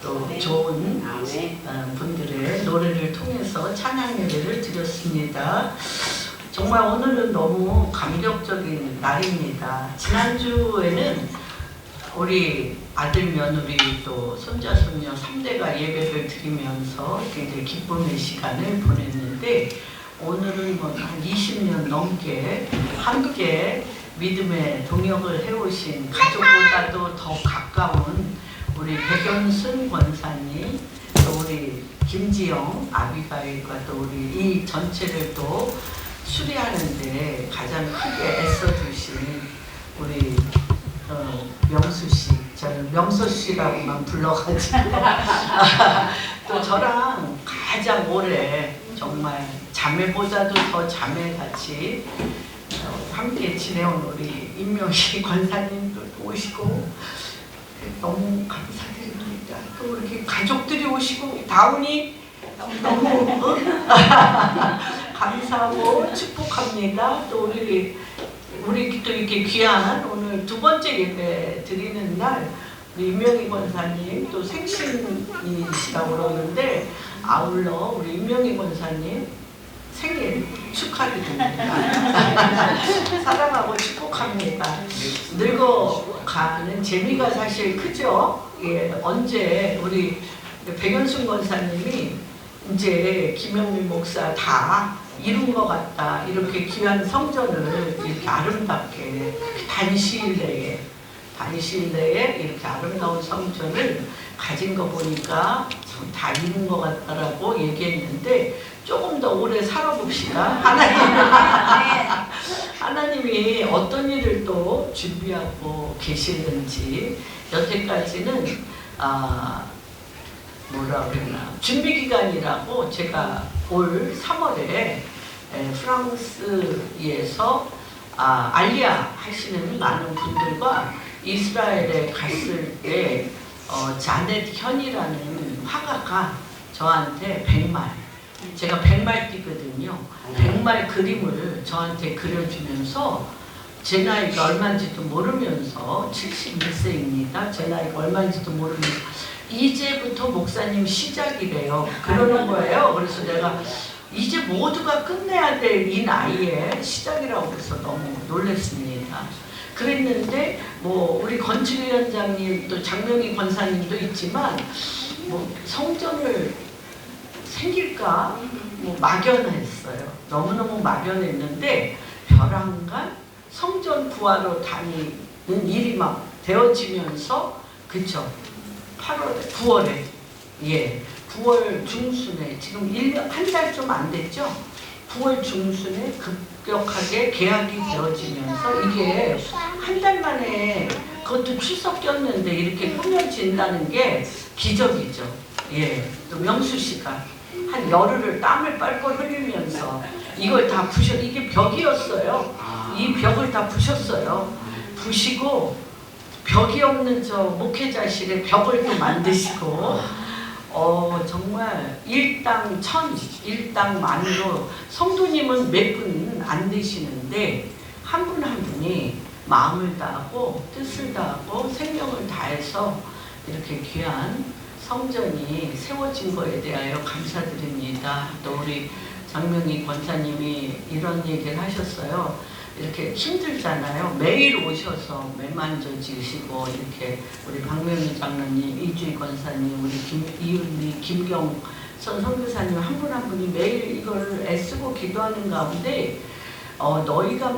또 좋은 분들의 노래를 통해서 찬양 예배를 드렸습니다. 정말 오늘은 너무 감격적인 날입니다. 지난주에는 우리 아들, 며느리 또 손자, 손녀 3대가 예배를 드리면서 굉장히 기쁨의 시간을 보냈는데, 오늘은 한 20년 넘게 함께 믿음의 동역을 해오신 가족보다도 더 가까운 우리 백연순 권사님, 또 우리 김지영 아비가일과 또 우리 이 전체를 또 수리하는데 가장 크게 애써주신 우리 명수씨, 저는 명수씨라고만 불러가지고 또 저랑 가장 오래 정말 자매보다도 더 자매같이 함께 지내온 우리 임명희 권사님도 오시고 너무 감사드립니다. 또 이렇게 가족들이 오시고 다운이 너무 감사하고 축복합니다. 또 우리 또 이렇게 귀한 오늘 두 번째 예배 드리는 날 우리 임명희 권사님 또 생신이시라고 그러는데, 아울러 우리 임명희 권사님 생일 축하드립니다. 사랑하고 축복합니다. 늙어가는 재미가 사실 크죠. 예, 언제 우리 백연순 권사님이 이제 김영민 목사 다 이룬 것 같다, 이렇게 귀한 성전을 이렇게 아름답게 단시일 내에 이렇게 아름다운 성전을 가진 거 보니까 참 다 이룬 것 같다라고 얘기했는데, 조금 더 오래 살아봅시다. 하나님이 어떤 일을 또 준비하고 계시는지, 여태까지는 뭐라 그러나 준비 기간이라고 제가 올 3월에 프랑스에서 알리아 하시는 많은 분들과 이스라엘에 갔을 때 자넷 현이라는 화가가 저한테 제가 백말 띠거든요. 백말 그림을 저한테 그려주면서, 제 나이가 얼마인지도 모르면서 71세입니다. 제 나이가 얼마인지도 모르면서 이제부터 목사님 시작이래요. 그러는 거예요. 그래서 내가 이제 모두가 끝내야 될 이 나이에 시작이라고 해서 너무 놀랐습니다. 그랬는데 뭐 우리 건축위원장님 또 장명희 권사님도 있지만 뭐 성전을 생길까 뭐 막연했어요. 너무너무 막연했는데 벼랑간 성전 구하러 다니는 일이 막 되어지면서, 그쵸? 9월에 9월 중순에, 지금 1년 한 달 좀 안 됐죠? 9월 중순에 급격하게 계약이 되어지면서 이게 한 달 만에, 그것도 추석 꼈는데 이렇게 꾸며진다는 게 기적이죠. 또 명수 씨가 한 열흘을 땀을 뻘뻘 흘리면서 이걸 다 이게 벽이었어요. 이 벽을 다 부셨어요. 부시고 벽이 없는 저 목회자실에 벽을 또 만드시고, 정말 일당 천, 일당 만으로, 성도님은 몇 분 안 되시는데 한 분 한 분이 마음을 다하고 뜻을 다하고 생명을 다해서 이렇게 귀한 성전이 세워진 거에 대하여 감사드립니다. 또 우리 장명희 권사님이 이런 얘기를 하셨어요. 이렇게 힘들잖아요. 매일 오셔서 매만져 지으시고, 이렇게 우리 박명희 장로님, 이주희 권사님, 우리 이은미, 김경선 선교사님 한 분 한 분이 매일 이걸 애쓰고 기도하는 가운데 너희가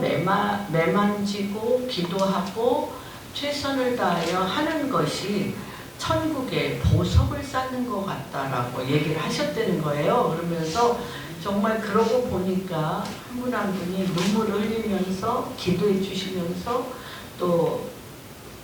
매만지고 기도하고 최선을 다하여 하는 것이 천국에 보석을 쌓는 것 같다라고 얘기를 하셨다는 거예요. 그러면서 정말 그러고 보니까 한 분 한 분이 눈물을 흘리면서 기도해 주시면서, 또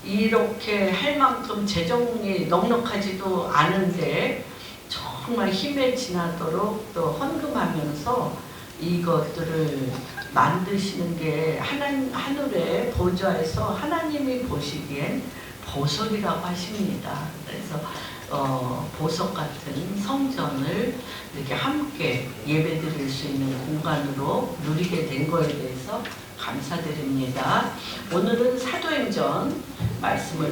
이렇게 할 만큼 재정이 넉넉하지도 않은데 정말 힘에 지나도록 또 헌금하면서 이것들을 만드시는 게 하늘의 보좌에서 하나님이 보시기엔 보석이라고 하십니다. 그래서 보석 같은 성전을 이렇게 함께 예배드릴 수 있는 공간으로 누리게 된 거에 대해서 감사드립니다. 오늘은 사도행전 말씀을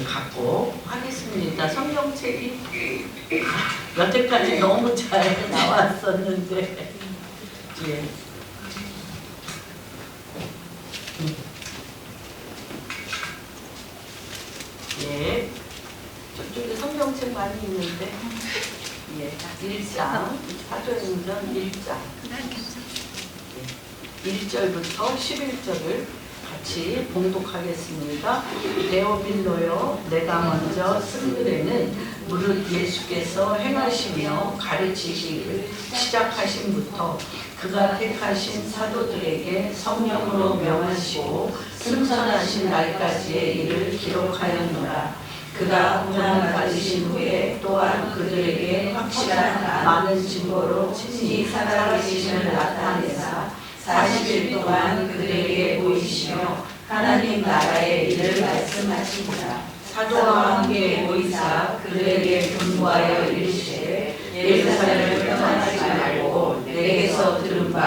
갖고 하겠습니다. 성경책이 여태까지 너무 잘 나왔었는데 예. 예. 저쪽에 성경책 많이 있는데 예. 1장 사도행전 1장 1절부터 11절을 같이 봉독하겠습니다. 데오빌로여, 내가 먼저 쓴 글에는 무릇 예수께서 행하시며 가르치시기를 시작하신부터 그가 택하신 사도들에게 성령으로 명하시고 승천하신 날까지의 일을 기록하였노라. 그가 고난 받으신 후에 또한 그들에게 확실한 많은 증거로 친히 살아계심을 나타내사 40일 동안 그들에게 보이시며 하나님 나라의 일을 말씀하시니라. 사도와 함께 모이사 그들에게 분부하여 이르시되 예루살렘을 떠나지 말고 내게서 들은 바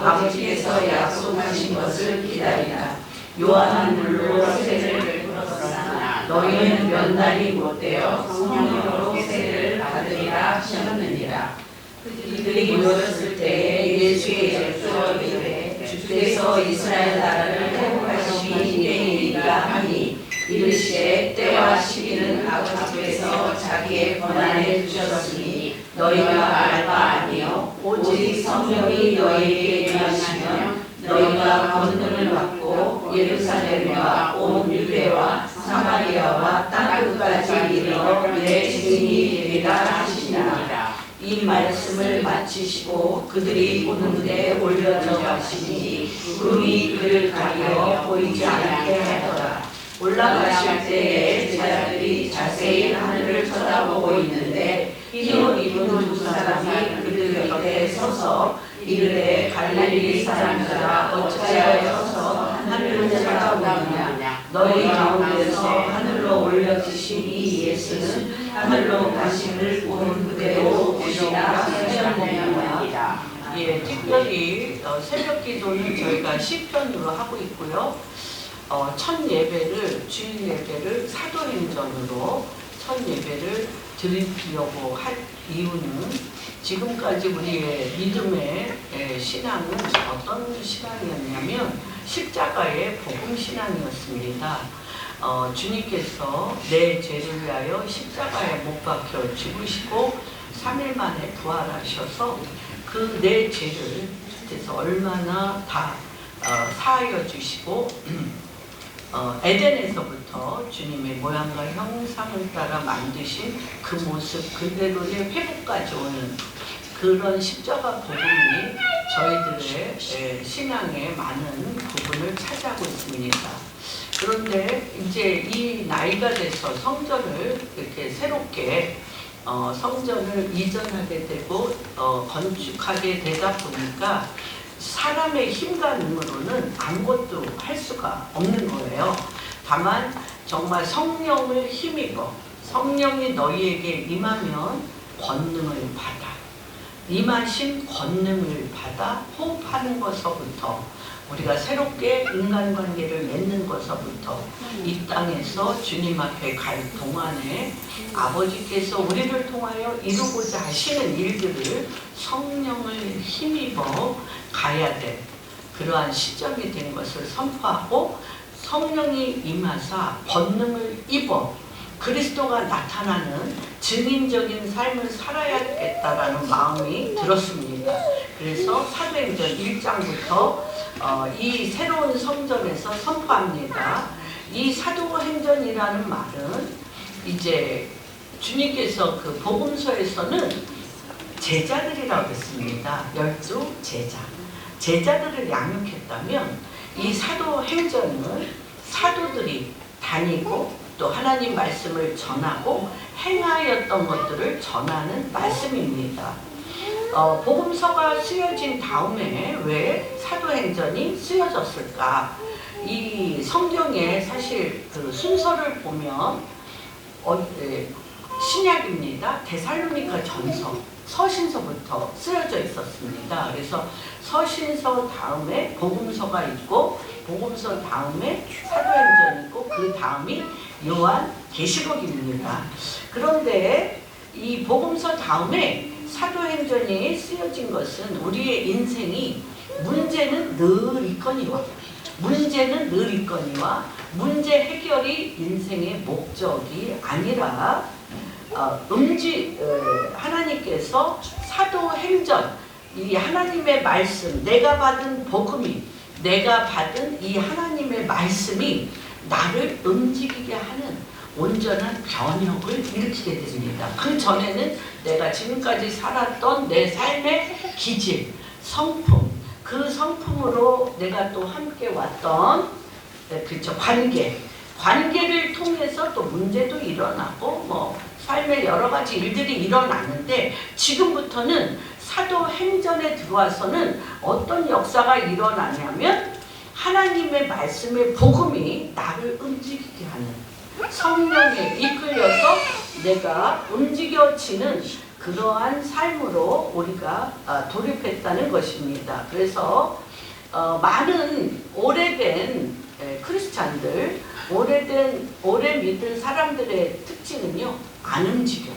아버지께서 약속하신 것을 기다리라. 요한은 물로 세례를 베풀었으나 너희는 몇 날이 못되어 성령으로 세례를 받으리라 하셨느니라. 그들이 모였을 때 예수의 열조가 이르되 주께서 이스라엘 나라를 회복하시기 때이니까 하니 이르시되 때와 시기는 아버지께서 자기의 권한에 주셨으니 너희가 알 바 아니요 오직 성령이 너희에게 임하시면 너희가 권능을 받고 예루살렘과 온 유대와 사마리아와 땅 끝까지 이르러 내 증인이 되리라 하시니라. 이 말씀을 마치시고 그들이 보는데 올려 들어가시니 구름이 그를 가리어 보이지 않게 하더라. 올라가실 때에 제자들이 자세히 하늘을 쳐다보고 있는데 흰옷 입은 두 사람이 그들 곁에 서서 이르되 갈릴리 사람들아 어찌하여 서서 하늘을 쳐다보느냐. 너희 가운데서 하늘로 올려지신 이 예수는 하늘로 가심을 본 그대로 오시라 하셨느니라. 예, 특별히 새벽 기도는 저희가 시편으로 하고 있고요. 첫 예배를 주일 예배를 사도행전으로 첫 예배를 드리려고 할 이유는 지금까지 우리의 믿음의 신앙은 어떤 신앙이었냐면 십자가의 복음 신앙이었습니다. 주님께서 내 죄를 위하여 십자가에 못 박혀 죽으시고 3일 만에 부활하셔서 그 내 죄를 그래서 얼마나 다 사하여 주시고 에덴에서부터 주님의 모양과 형상을 따라 만드신 그 모습 그대로의 회복까지 오는 그런 십자가 복음이 저희들의 신앙에 많은 부분을 차지하고 있습니다. 그런데 이제 이 나이가 돼서 성전을 이렇게 새롭게 성전을 이전하게 되고 건축하게 되다 보니까 사람의 힘과 능으로는 아무것도 할 수가 없는 거예요. 다만 정말 성령을 힘입어 성령이 너희에게 임하면 권능을 받아. 임하신 권능을 받아 호흡하는 것서부터 우리가 새롭게 인간관계를 맺는 것서부터 이 땅에서 주님 앞에 갈 동안에 아버지께서 우리를 통하여 이루고자 하시는 일들을 성령을 힘입어 가야 돼. 그러한 시점이 된 것을 선포하고 성령이 임하사 권능을 입어 그리스도가 나타나는 증인적인 삶을 살아야겠다라는 마음이 들었습니다. 그래서 사도행전 1장부터 이 새로운 성전에서 선포합니다. 이 사도행전이라는 말은 이제 주님께서 그 복음서에서는 제자들이라고 했습니다. 12제자. 제자들을 양육했다면 이 사도행전은 사도들이 다니고 또 하나님 말씀을 전하고 행하였던 것들을 전하는 말씀입니다. 복음서가 쓰여진 다음에 왜 사도행전이 쓰여졌을까? 이 성경의 사실 그 순서를 보면 신약입니다. 아니라 데살로니가 전서, 서신서부터 쓰여져 있었습니다. 그래서 서신서 다음에 복음서가 있고 복음서 다음에 사도행전이 있고 그 다음이 요한계시록입니다. 그런데 이 복음서 다음에 사도행전이 쓰여진 것은 우리의 인생이 문제는 늘 있거니와 문제 해결이 인생의 목적이 아니라 하나님께서 사도행전 이 하나님의 말씀 내가 받은 복음이 내가 받은 이 하나님의 말씀이 나를 움직이게 하는 온전한 변혁을 일으키게 됩니다. 그 전에는 내가 지금까지 살았던 내 삶의 기질, 성품, 그 성품으로 내가 또 함께 왔던 그렇죠, 관계를 통해서 또 문제도 일어나고 뭐 삶의 여러 가지 일들이 일어나는데 지금부터는 사도행전에 들어와서는 어떤 역사가 일어나냐면 하나님의 말씀의 복음이 나를 움직이게 하는 성령에 이끌려서 내가 움직여지는 그러한 삶으로 우리가 돌입했다는 것입니다. 그래서 많은 오래된 크리스찬들, 오래 믿은 사람들의 특징은요, 안 움직여요.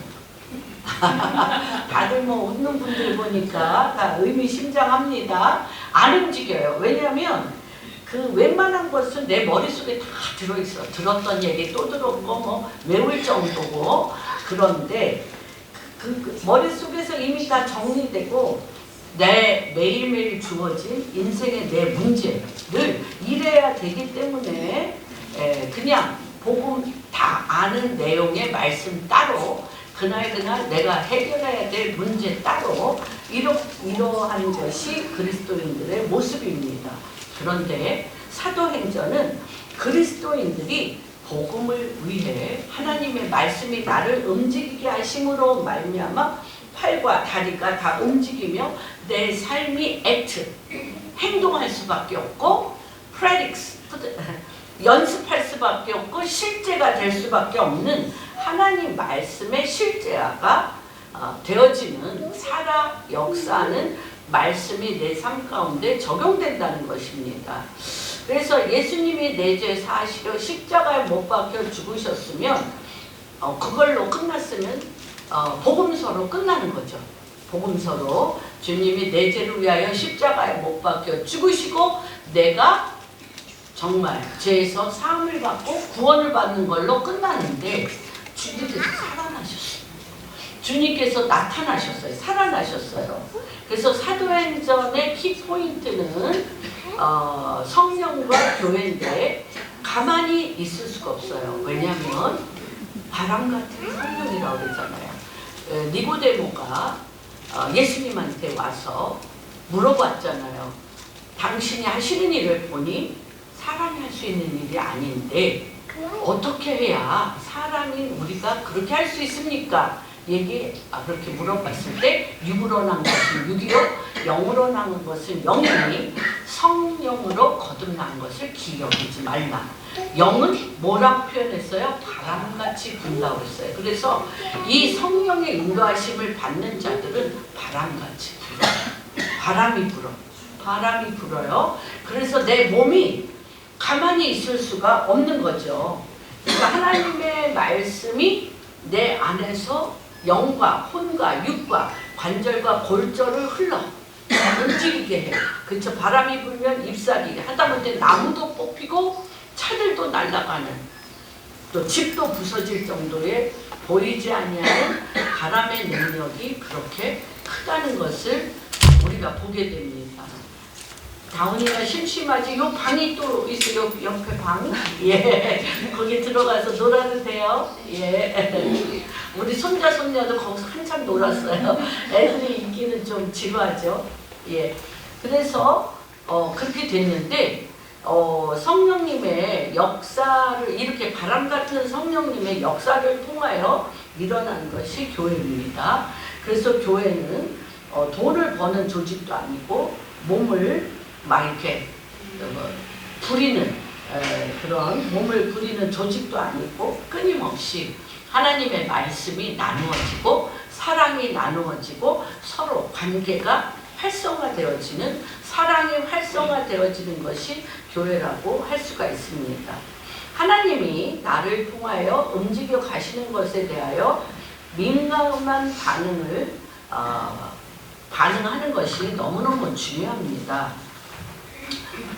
다들 뭐 웃는 분들 보니까 다 의미심장합니다. 안 움직여요. 왜냐하면 그 웬만한 것은 내 머릿속에 다 들어있어. 들었던 얘기 또 들었고 뭐 외울 정도고. 그런데 그 머릿속에서 이미 다 정리되고 내 매일매일 주어진 인생의 내 문제를 이래야 되기 때문에 그냥 복음 다 아는 내용의 말씀 따로 그날 내가 해결해야 될 문제 따로 이러한 것이 그리스도인들의 모습입니다. 그런데 사도행전은 그리스도인들이 복음을 위해 하나님의 말씀이 나를 움직이게 하심으로 말미암아 팔과 다리가 다 움직이며 내 삶이 행동할 수밖에 없고 연습할 수밖에 없고 실제가 될 수밖에 없는 하나님 말씀의 실제화가 되어지는 살아 역사는 말씀이 내 삶 가운데 적용된다는 것입니다. 그래서 예수님이 내 죄 사시려 십자가에 못 박혀 죽으셨으면 그걸로 끝났으면 복음서로 끝나는 거죠. 복음서로 주님이 내 죄를 위하여 십자가에 못 박혀 죽으시고 내가 정말 죄에서 사함을 받고 구원을 받는 걸로 끝나는데 주님께서 살아나셨어요. 주님께서 나타나셨어요. 살아나셨어요. 그래서 사도행전의 키포인트는 성령과 교회인데 가만히 있을 수가 없어요. 왜냐하면 바람 같은 성령이라고 그러잖아요. 니고데모가 예수님한테 와서 물어봤잖아요. 당신이 하시는 일을 보니 사람이 할 수 있는 일이 아닌데 어떻게 해야 사람인 우리가 그렇게 할 수 있습니까? 그렇게 물어봤을 때 육으로 난 것은 육이요 영으로 난 것은 영이니 성령으로 거듭난 것을 기억하지 말라. 영은 뭐라고 표현했어요? 바람같이 분다고 했어요. 그래서 이 성령의 인도하심을 받는 자들은 바람같이 불어요. 바람이 불어요. 그래서 내 몸이 가만히 있을 수가 없는 거죠. 그러니까 하나님의 말씀이 내 안에서 영과 혼과 육과 관절과 골절을 흘러 움직이게 해요. 그렇죠. 바람이 불면 잎사귀 하다못해 나무도 뽑히고 차들도 날아가는 또 집도 부서질 정도의 보이지 아니하는 바람의 능력이 그렇게 크다는 것을 우리가 보게 됩니다. 다운이가 심심하지? 요 방이 또 있어요. 옆에 방. 예. 거기 들어가서 놀아도 돼요. 예. 우리 손자, 손녀도 거기서 한참 놀았어요. 애들이 있기는 좀 지루하죠. 예. 그래서, 그렇게 됐는데, 성령님의 역사를, 이렇게 바람 같은 성령님의 역사를 통하여 일어난 것이 교회입니다. 그래서 교회는, 돈을 버는 조직도 아니고, 몸을 막 이렇게 부리는 그런 몸을 부리는 조직도 아니고 끊임없이 하나님의 말씀이 나누어지고 사랑이 나누어지고 서로 관계가 활성화되어지는, 사랑이 활성화되어지는 것이 교회라고 할 수가 있습니다. 하나님이 나를 통하여 움직여 가시는 것에 대하여 민감한 반응하는 것이 너무너무 중요합니다.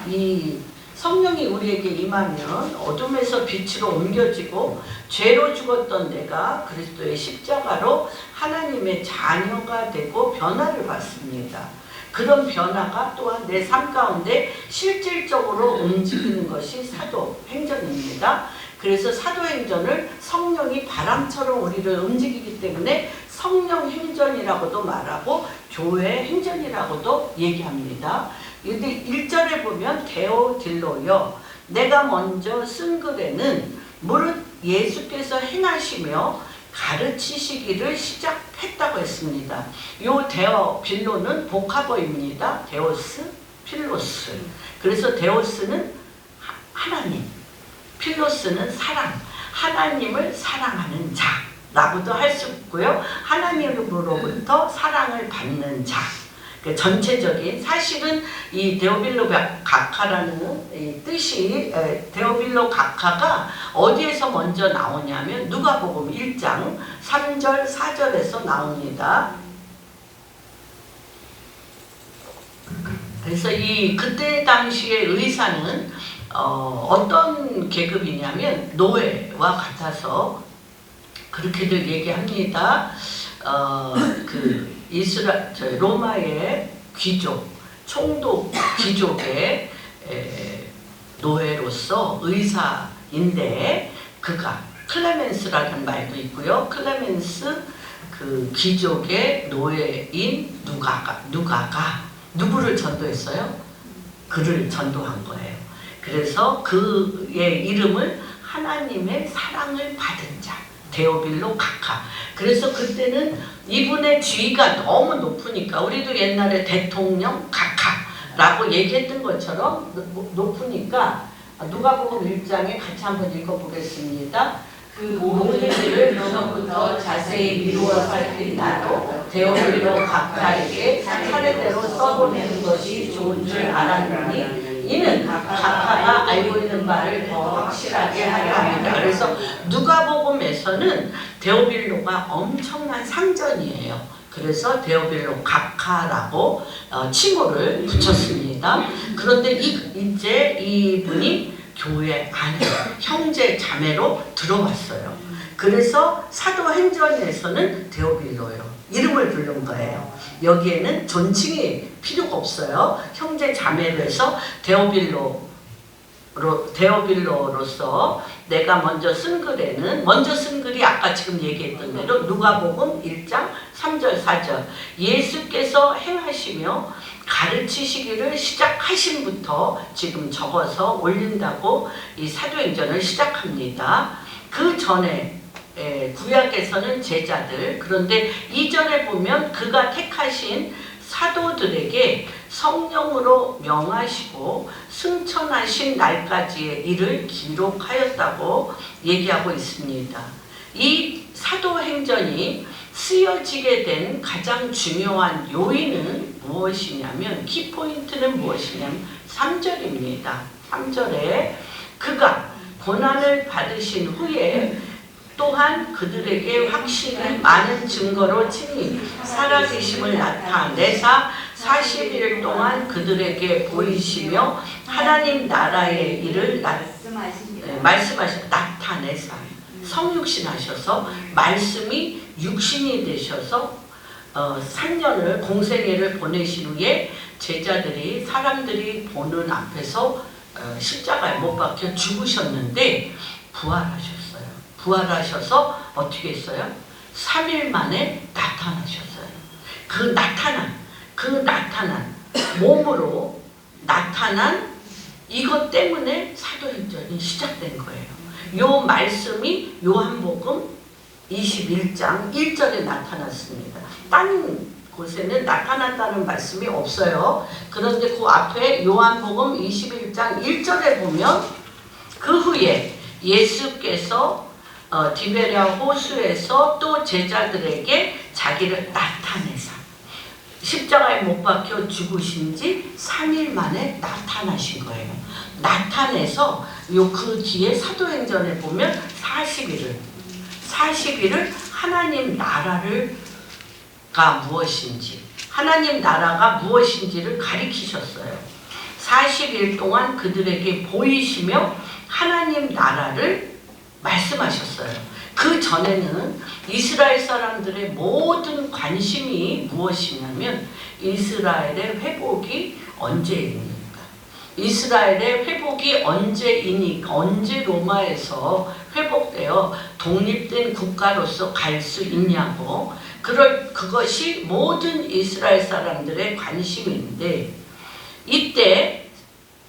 이 성령이 우리에게 임하면 어둠에서 빛으로 옮겨지고 죄로 죽었던 내가 그리스도의 십자가로 하나님의 자녀가 되고 변화를 받습니다. 그런 변화가 또한 내 삶 가운데 실질적으로 움직이는 것이 사도행전입니다. 그래서 사도행전을 성령이 바람처럼 우리를 움직이기 때문에 성령행전이라고도 말하고 교회 행전이라고도 얘기합니다. 근데 1절에 보면 데오딜로여 내가 먼저 쓴 글에는 무릇 예수께서 행하시며 가르치시기를 시작했다고 했습니다. 요 데오빌로는 복합어입니다. 데오스, 필로스. 그래서 데오스는 하나님, 필로스는 사랑, 하나님을 사랑하는 자라고도 할 수 있고요. 하나님으로부터 사랑을 받는 자. 전체적인 사실은 이 데오빌로 각하라는 이 뜻이 데오빌로 각하가 어디에서 먼저 나오냐면 누가복음 1장 3절 4절에서 나옵니다. 그래서 이 그때 당시의 의사는 어떤 계급이냐면 노예와 같아서 그렇게들 얘기합니다. 로마의 귀족, 총독 귀족의 노예로서 의사인데 그가 클레멘스라는 말도 있고요. 클레멘스 그 귀족의 노예인 누가가 누구를 전도했어요? 그를 전도한 거예요. 그래서 그의 이름을 하나님의 사랑을 받은 자, 데오빌로 각하. 그래서 그때는 이분의 지위가 너무 높으니까 우리도 옛날에 대통령 각하라고 얘기했던 것처럼 높으니까 누가복음 1장에 같이 한번 읽어보겠습니다. 그 모든 일을 처음부터 자세히 미루어 살핀 나도 데오빌로 각하에게 차례대로 써보내는 것이 좋은 줄 알았느니 이는 각하가 알고 있는 바를 더 확실하게 하려 합니다. 그래서 누가복음에서는 데오빌로가 엄청난 상전이에요. 그래서 데오빌로 각하라고 칭호를 붙였습니다. 그런데 이제 이분이 교회 안에 형제 자매로 들어왔어요. 그래서 사도행전에서는 데오빌로요 이름을 부른 거예요. 여기에는 존칭이 필요가 없어요. 형제 자매로서 데오빌로로서 내가 먼저 쓴 글이 아까 지금 얘기했던 대로 누가복음 1장 3절 4절 예수께서 행하시며 가르치시기를 시작하신부터 지금 적어서 올린다고 이 사도행전을 시작합니다. 그 전에 구약에서는 제자들, 그런데 2절에 보면 그가 택하신 사도들에게 성령으로 명하시고 승천하신 날까지의 일을 기록하였다고 얘기하고 있습니다. 이 사도행전이 쓰여지게 된 가장 중요한 요인은 무엇이냐면 키포인트는 무엇이냐면 3절입니다. 3절에 그가 고난을 받으신 후에 또한 그들에게 확실히 많은 증거로 친히 살아계심을 나타내사 40일 동안 그들에게 보이시며 하나님 나라의 일을 나타내사 성육신하셔서 말씀이 육신이 되셔서 3년을 공생애를 보내신 후에 제자들이 사람들이 보는 앞에서 십자가에 못 박혀 죽으셨는데 부활하셨어요. 부활하셔서 어떻게 했어요? 3일 만에 나타나셨어요. 그 나타난 몸으로 나타난 이것 때문에 사도행전이 시작된 거예요. 요 말씀이 요한복음 21장 1절에 나타났습니다. 딴 곳에는 나타난다는 말씀이 없어요. 그런데 그 앞에 요한복음 21장 1절에 보면 그 후에 예수께서 디베랴 호수에서 또 제자들에게 자기를 나타내서 십자가에 못 박혀 죽으신 지 3일 만에 나타나신 거예요. 나타내서 그 뒤에 사도행전에 보면 40일을 하나님 나라가 무엇인지, 하나님 나라가 무엇인지를 가리키셨어요. 40일 동안 그들에게 보이시며 하나님 나라를 말씀하셨어요. 그 전에는 이스라엘 사람들의 모든 관심이 무엇이냐면 이스라엘의 회복이 언제입니까? 이스라엘의 회복이 언제 로마에서 회복되어 독립된 국가로서 갈 수 있냐고, 그것이 모든 이스라엘 사람들의 관심인데, 이때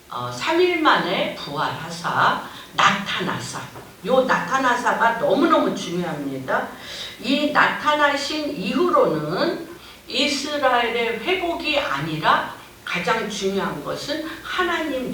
3일 만에 부활하사 나타나사, 요 나타나사가 너무너무 중요합니다. 이 나타나신 이후로는 이스라엘의 회복이 아니라 가장 중요한 것은 하나님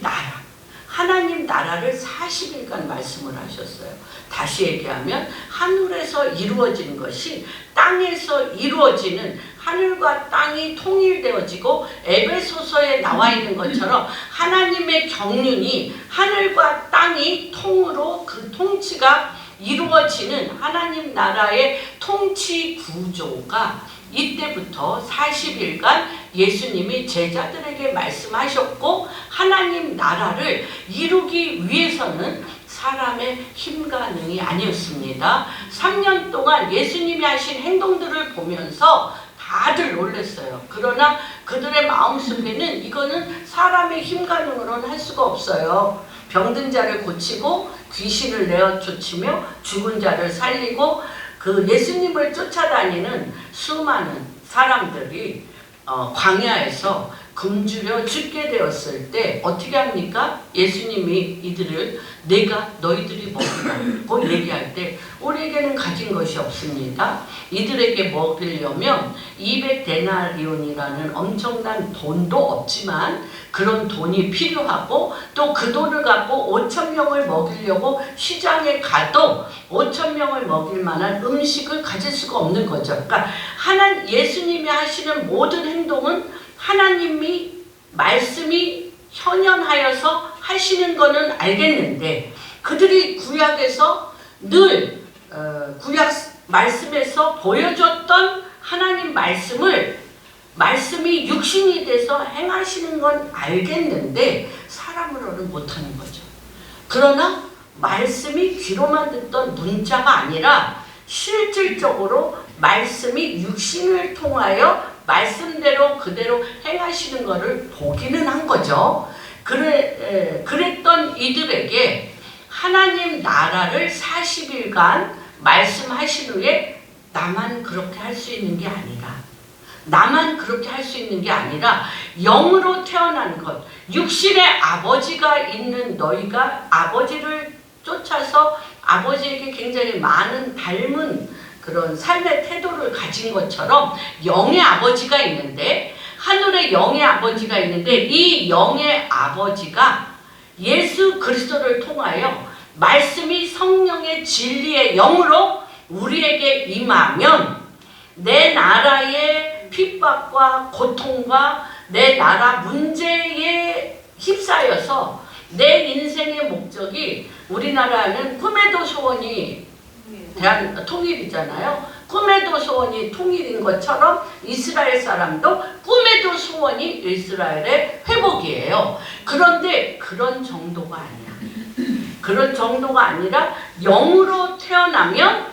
나라를 40일간 말씀을 하셨어요. 다시 얘기하면 하늘에서 이루어진 것이 땅에서 이루어지는, 하늘과 땅이 통일되어지고 에베소서에 나와 있는 것처럼 하나님의 경륜이 하늘과 땅이 통으로 그 통치가 이루어지는 하나님 나라의 통치 구조가 이때부터 40일간 예수님이 제자들에게 말씀하셨고, 하나님 나라를 이루기 위해서는 사람의 힘가능이 아니었습니다. 3년 동안 예수님이 하신 행동들을 보면서 다들 놀랐어요. 그러나 그들의 마음속에는 이거는 사람의 힘가능으로는 할 수가 없어요. 병든 자를 고치고 귀신을 내어 쫓으며 죽은 자를 살리고, 그 예수님을 쫓아다니는 수많은 사람들이 광야에서 굶주려 죽게 되었을 때 어떻게 합니까? 예수님이 이들을 내가 너희들이 먹으라고 얘기할 때 우리에게는 가진 것이 없습니다. 이들에게 먹으려면 200데나리온이라는 엄청난 돈도 없지만 그런 돈이 필요하고, 또 그 돈을 갖고 5,000명을 먹이려고 시장에 가도 5,000명을 먹일 만한 음식을 가질 수가 없는 거죠. 그러니까 예수님이 하시는 모든 행동은 하나님이 말씀이 현현하여서 하시는 거는 알겠는데, 그들이 구약에서 늘 구약 말씀에서 보여줬던 하나님 말씀이 육신이 돼서 행하시는 건 알겠는데 사람으로는 못하는 거죠. 그러나 말씀이 귀로만 듣던 문자가 아니라 실질적으로 말씀이 육신을 통하여 말씀대로 그대로 행하시는 것을 보기는 한 거죠. 그랬던 이들에게 하나님 나라를 40일간 말씀하신 후에 나만 그렇게 할 수 있는 게 아니라 영으로 태어난 것, 육신의 아버지가 있는 너희가 아버지를 쫓아서 아버지에게 굉장히 많은 닮은 그런 삶의 태도를 가진 것처럼 영의 아버지가 있는데, 하늘의 영의 아버지가 있는데, 이 영의 아버지가 예수 그리스도를 통하여 말씀이 성령의 진리의 영으로 우리에게 임하면 내 나라의 핍박과 고통과 내 나라 문제에 휩싸여서 내 인생의 목적이, 우리나라는 꿈에도 소원이 대한 통일이잖아요. 꿈에도 소원이 통일인 것처럼 이스라엘 사람도 꿈에도 소원이 이스라엘의 회복이에요. 그런데 그런 정도가 아니라 영으로 태어나면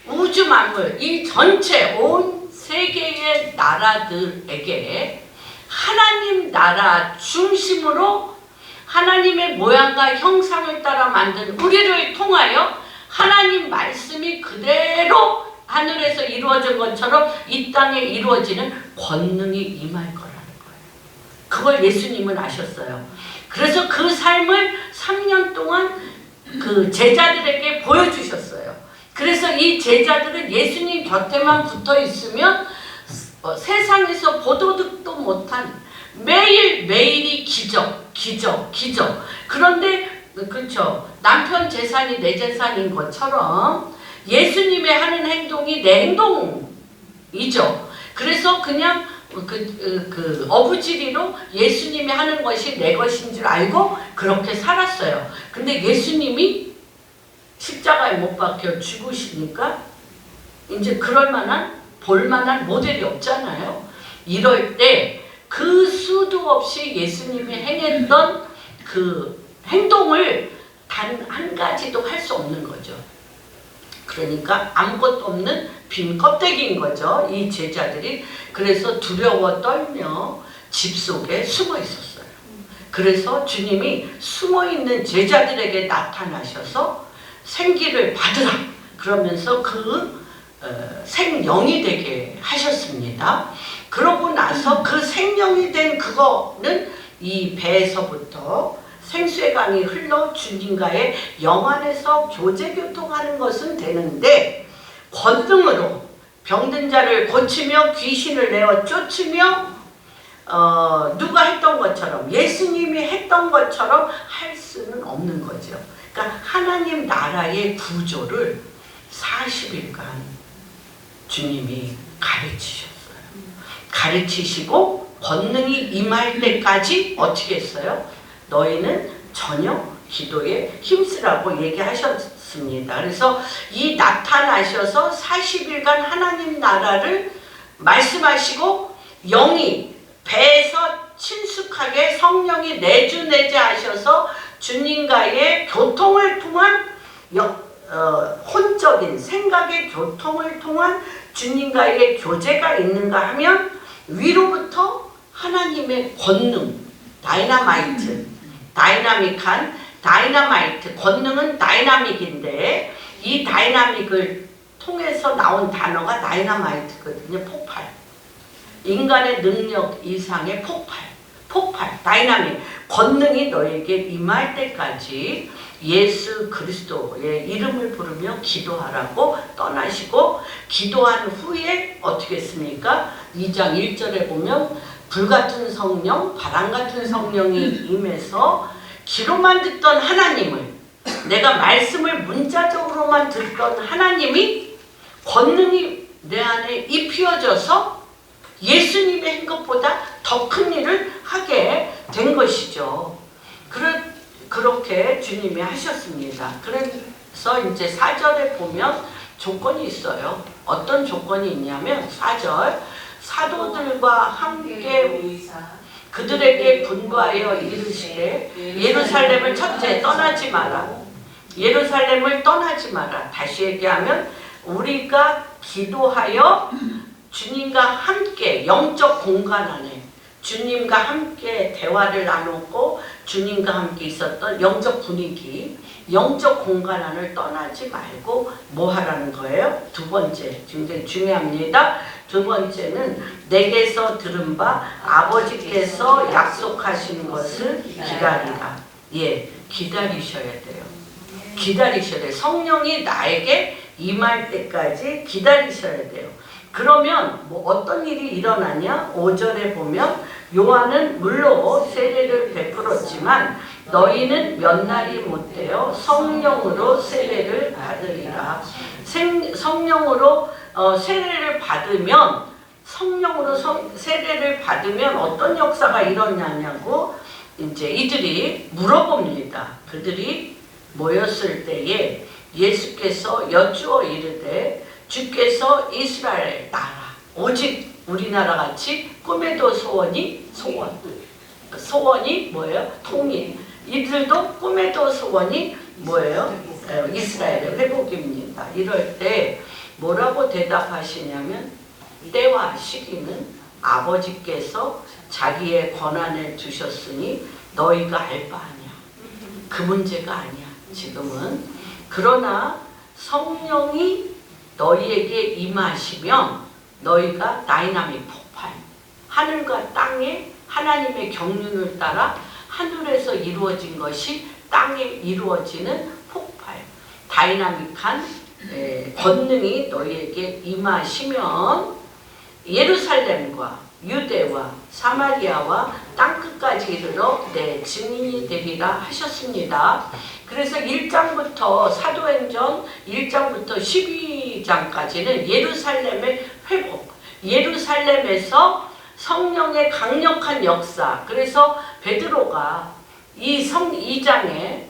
우주 만물, 이 전체 온 세계의 나라들에게 하나님 나라 중심으로 하나님의 모양과 형상을 따라 만든 우리를 통하여 하나님 말씀이 그대로 하늘에서 이루어진 것처럼 이 땅에 이루어지는 권능이 임할 거라는 거예요. 그걸 예수님은 아셨어요. 그래서 그 삶을 3년 동안 그 제자들에게 보여주셨어요. 그래서 이 제자들은 예수님 곁에만 붙어 있으면 세상에서 보도 듣도 못한 매일매일이 기적. 그런데 그렇죠. 남편 재산이 내 재산인 것처럼 예수님의 하는 행동이 내 이죠. 그래서 그냥 어부지리로 예수님이 하는 것이 내 것인 줄 알고 그렇게 살았어요. 근데 예수님이 십자가에 못 박혀 죽으시니까 이제 그럴 만한 볼만한 모델이 없잖아요. 이럴 때 그 수도 없이 예수님이 행했던 그 행동을 단 한 가지도 할 수 없는 거죠. 그러니까 아무것도 없는 빈 껍데기인 거죠. 이 제자들이. 그래서 두려워 떨며 집 속에 숨어 있었어요. 그래서 주님이 숨어 있는 제자들에게 나타나셔서 생기를 받으라 그러면서 생명이 되게 하셨습니다. 그러고 나서 그 생명이 된 그거는 이 배에서부터 생수의 강이 흘러 주님과의 영안에서 교제교통하는 것은 되는데 권능으로 병든 자를 고치며 귀신을 내어 쫓으며 누가 했던 것처럼 예수님이 했던 것처럼 할 수는 없는 거죠. 그러니까 하나님 나라의 구조를 40일간 주님이 가르치셨어요. 가르치시고 권능이 임할 때까지 어떻게 했어요? 너희는 저녁 기도에 힘쓰라고 얘기하셨습니다. 그래서 이 나타나셔서 40일간 하나님 나라를 말씀하시고 영이 배에서 친숙하게 성령이 내주내자 하셔서 주님과의 교통을 통한 혼적인 생각의 교통을 통한 주님과의 교제가 있는가 하면 위로부터 하나님의 권능, 다이나마이트, 권능은 다이나믹인데 이 다이나믹을 통해서 나온 단어가 다이나마이트거든요. 폭발. 인간의 능력 이상의 폭발, 다이나믹. 권능이 너에게 임할 때까지 예수 그리스도의 이름을 부르며 기도하라고 떠나시고 기도한 후에 어떻게 했습니까? 2장 1절에 보면 불같은 성령, 바람같은 성령이 임해서 귀로만 듣던 하나님을 내가 말씀을 문자적으로만 듣던 하나님이 권능이 내 안에 입히어져서 예수님의 한 것보다 더 큰 일을 하게 된 것이죠. 그렇게 주님이 하셨습니다. 그래서 이제 4절에 보면 조건이 있어요. 어떤 조건이 있냐면 4절 사도들과 함께 그들에게 분부하여 이르시되 예루살렘을 첫째 떠나지 마라. 예루살렘을 떠나지 마라. 다시 얘기하면 우리가 기도하여 주님과 함께 영적 공간 안에 주님과 함께 대화를 나눴고 주님과 함께 있었던 영적 분위기, 영적 공간 안을 떠나지 말고 뭐 하라는 거예요? 두 번째, 굉장히 중요합니다. 두 번째는 내게서 들은 바 아버지께서 약속하신 것을 기다리라. 예, 기다리셔야 돼요. 기다리셔야 돼요. 성령이 나에게 임할 때까지 기다리셔야 돼요. 그러면 뭐 어떤 일이 일어나냐? 5절에 보면 요한은 물로 세례를 베풀었지만 너희는 몇 날이 못되어 성령으로 세례를 받으리라. 성령으로 세례를 받으면 세례를 받으면 어떤 역사가 일어나냐고 이제 이들이 물어봅니다. 그들이 모였을 때에 예수께서 여쭈어 이르되 주께서 이스라엘 나라 오직 우리나라 같이 꿈에도 소원이 뭐예요? 통일. 이들도 꿈에도 소원이 뭐예요? 이스라엘의 회복입니다. 이럴 때 뭐라고 대답하시냐면 때와 시기는 아버지께서 자기의 권한에 주셨으니 너희가 알 바 아니야. 그 문제가 아니야. 지금은. 그러나 성령이 너희에게 임하시면 너희가 다이나믹 폭발, 하늘과 땅에 하나님의 경륜을 따라 하늘에서 이루어진 것이 땅에 이루어지는 폭발, 다이나믹한 권능이 너희에게 임하시면 예루살렘과 유대와 사마리아와 땅끝까지 이르러 내 증인이 되리라 하셨습니다. 그래서 1장부터 사도행전 1장부터 12장까지는 예루살렘의 회복, 예루살렘에서 성령의 강력한 역사. 그래서 베드로가 이 2장에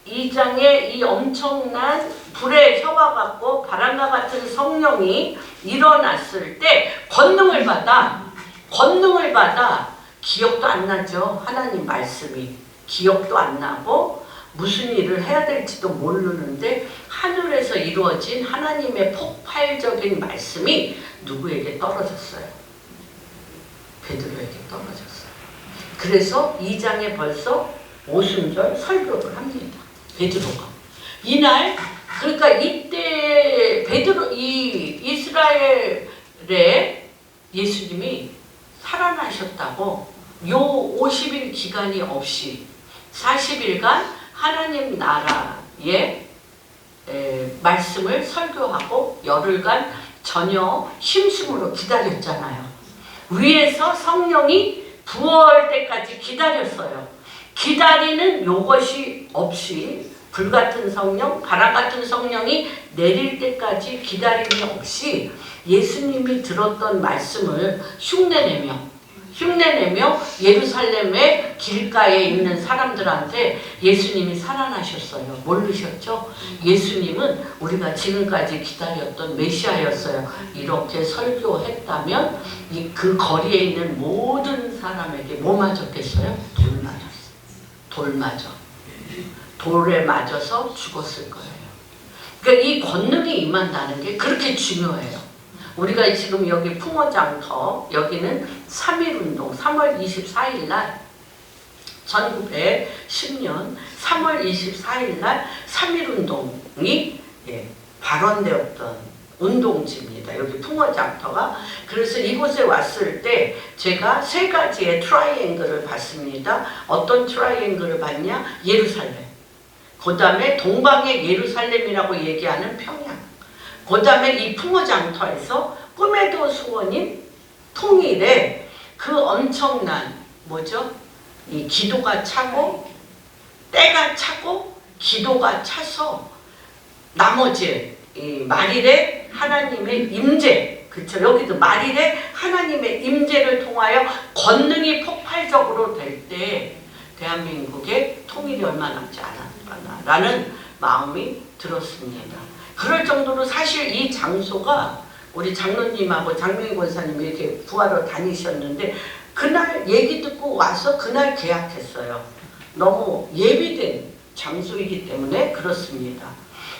이 엄청난 불의 혀와 같고 바람과 같은 성령이 일어났을 때 권능을 받아 기억도 안 나죠. 하나님 말씀이 기억도 안 나고 무슨 일을 해야 될지도 모르는데 하늘에서 이루어진 하나님의 폭발적인 말씀이 누구에게 떨어졌어요? 베드로에게 떨어졌어요. 그래서 2장에 벌써 오순절 설교를 합니다. 베드로가. 이날, 그러니까 이때 이 이스라엘에 예수님이 살아나셨다고 요 50일 기간이 없이 40일간 하나님 나라의 말씀을 설교하고 열흘간 전혀 힘숨으로 기다렸잖아요. 위에서 성령이 부어올 때까지 기다렸어요. 기다리는 요것이 없이 불같은 성령, 바람 같은 성령이 내릴 때까지 기다림이 없이 예수님이 들었던 말씀을 흉내내며 예루살렘의 길가에 있는 사람들한테 예수님이 살아나셨어요. 모르셨죠? 예수님은 우리가 지금까지 기다렸던 메시아였어요. 이렇게 설교했다면 그 거리에 있는 모든 사람에게 뭐 맞았겠어요? 돌 맞았어요. 돌 맞아. 돌에 맞아서 죽었을 거예요. 그러니까 이 권능이 임한다는 게 그렇게 중요해요. 우리가 지금 여기 풍어장터, 여기는 3.1운동, 3월 24일 날 1910년 3월 24일 날 3.1운동이 발원되었던 운동지입니다. 여기 풍어장터가. 그래서 이곳에 왔을 때 제가 세 가지의 트라이앵글을 봤습니다. 어떤 트라이앵글을 봤냐? 예루살렘. 그 다음에 동방의 예루살렘이라고 얘기하는 평양. 그 다음에 이 풍어장터에서 꿈에도 소원인 통일에 그 엄청난 이 기도가 차고 때가 차고 기도가 차서 나머지 이 말일에 하나님의 임재, 그쵸? 여기도 말일에 하나님의 임재를 통하여 권능이 폭발적으로 될 때 대한민국의 통일이 얼마 남지 않았구나라는 마음이 들었습니다. 그럴 정도로 사실 이 장소가 우리 장로님하고 장명희 권사님이 이렇게 구하러 다니셨는데 그날 얘기 듣고 와서 그날 계약했어요. 너무 예비된 장소이기 때문에 그렇습니다.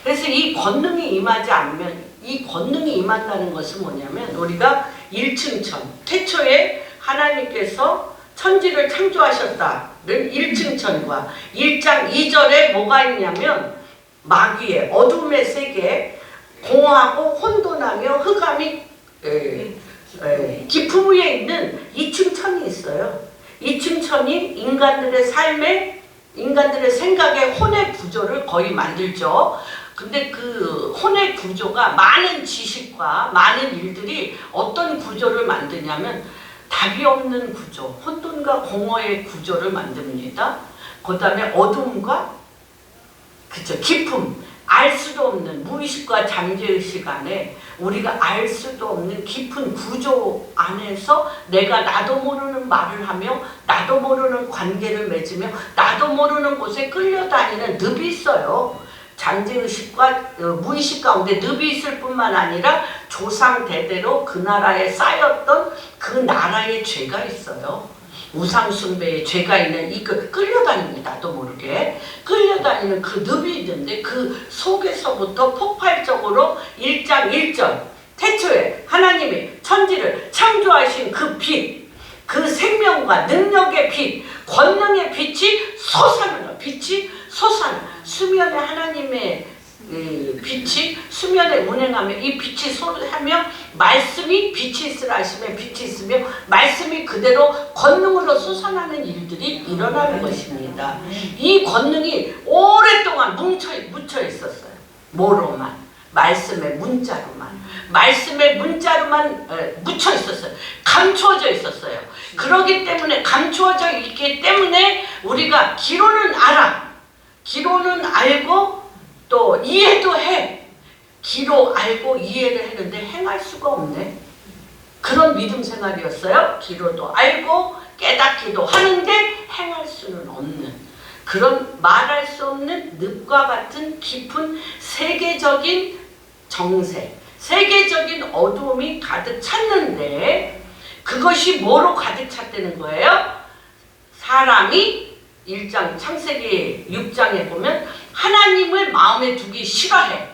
그래서 이 권능이 임하지 않으면, 이 권능이 임한다는 것은 뭐냐면 우리가 1층천, 태초에 하나님께서 천지를 창조하셨다는 1층천과 1장 2절에 뭐가 있냐면 마귀의 어둠의 세계, 공허하고 혼돈하며 흑암이 깊음 위에 있는 2층 천이 있어요. 2층 천이 인간들의 삶에, 인간들의 생각의 혼의 구조를 거의 만들죠. 근데 그 혼의 구조가 많은 지식과 많은 일들이 어떤 구조를 만드냐면 답이 없는 구조, 혼돈과 공허의 구조를 만듭니다. 그 다음에 어둠과 깊음, 알 수도 없는 무의식과 잠재의식 안에 우리가 알 수도 없는 깊은 구조 안에서 내가 나도 모르는 말을 하며 나도 모르는 관계를 맺으며 나도 모르는 곳에 끌려다니는 늪이 있어요. 잠재의식과 무의식 가운데 늪이 있을 뿐만 아니라 조상 대대로 그 나라에 쌓였던 그 나라의 죄가 있어요. 우상숭배의 죄가 있는 이 끌려다닙니다. 나도 모르게 끌려다니는 그 늪이 있는데 그 속에서부터 폭발적으로 1장 1절 태초에 하나님이 천지를 창조하신 그 빛, 그 생명과 능력의 빛, 권능의 빛이 솟아나는 빛이 솟아나 수면에 하나님의 빛이 수면에 운행하며 이 빛이 솟하며 말씀이 빛이 있으라 하시면 빛이 있으며 말씀이 그대로 권능으로 솟아나는 일들이 일어나는 것입니다. 이 권능이 오랫동안 묻혀 있었어요. 뭐로만? 말씀의 문자로만. 말씀의 문자로만 묻혀 있었어요. 감추어져 있었어요. 그렇기 때문에 감추어져 있기 때문에 우리가 기로는 알아. 기로는 알고 또 이해도 해. 기로 알고 이해를 했는데 행할 수가 없네. 그런 믿음 생활이었어요. 귀로도 알고 깨닫기도 하는데 행할 수는 없는 그런 말할 수 없는 늪과 같은 깊은 세계적인 정세, 세계적인 어두움이 가득 찼는데 그것이 뭐로 가득 찼다는 거예요? 사람이 1장 창세기 6장에 보면 하나님을 마음에 두기 싫어해.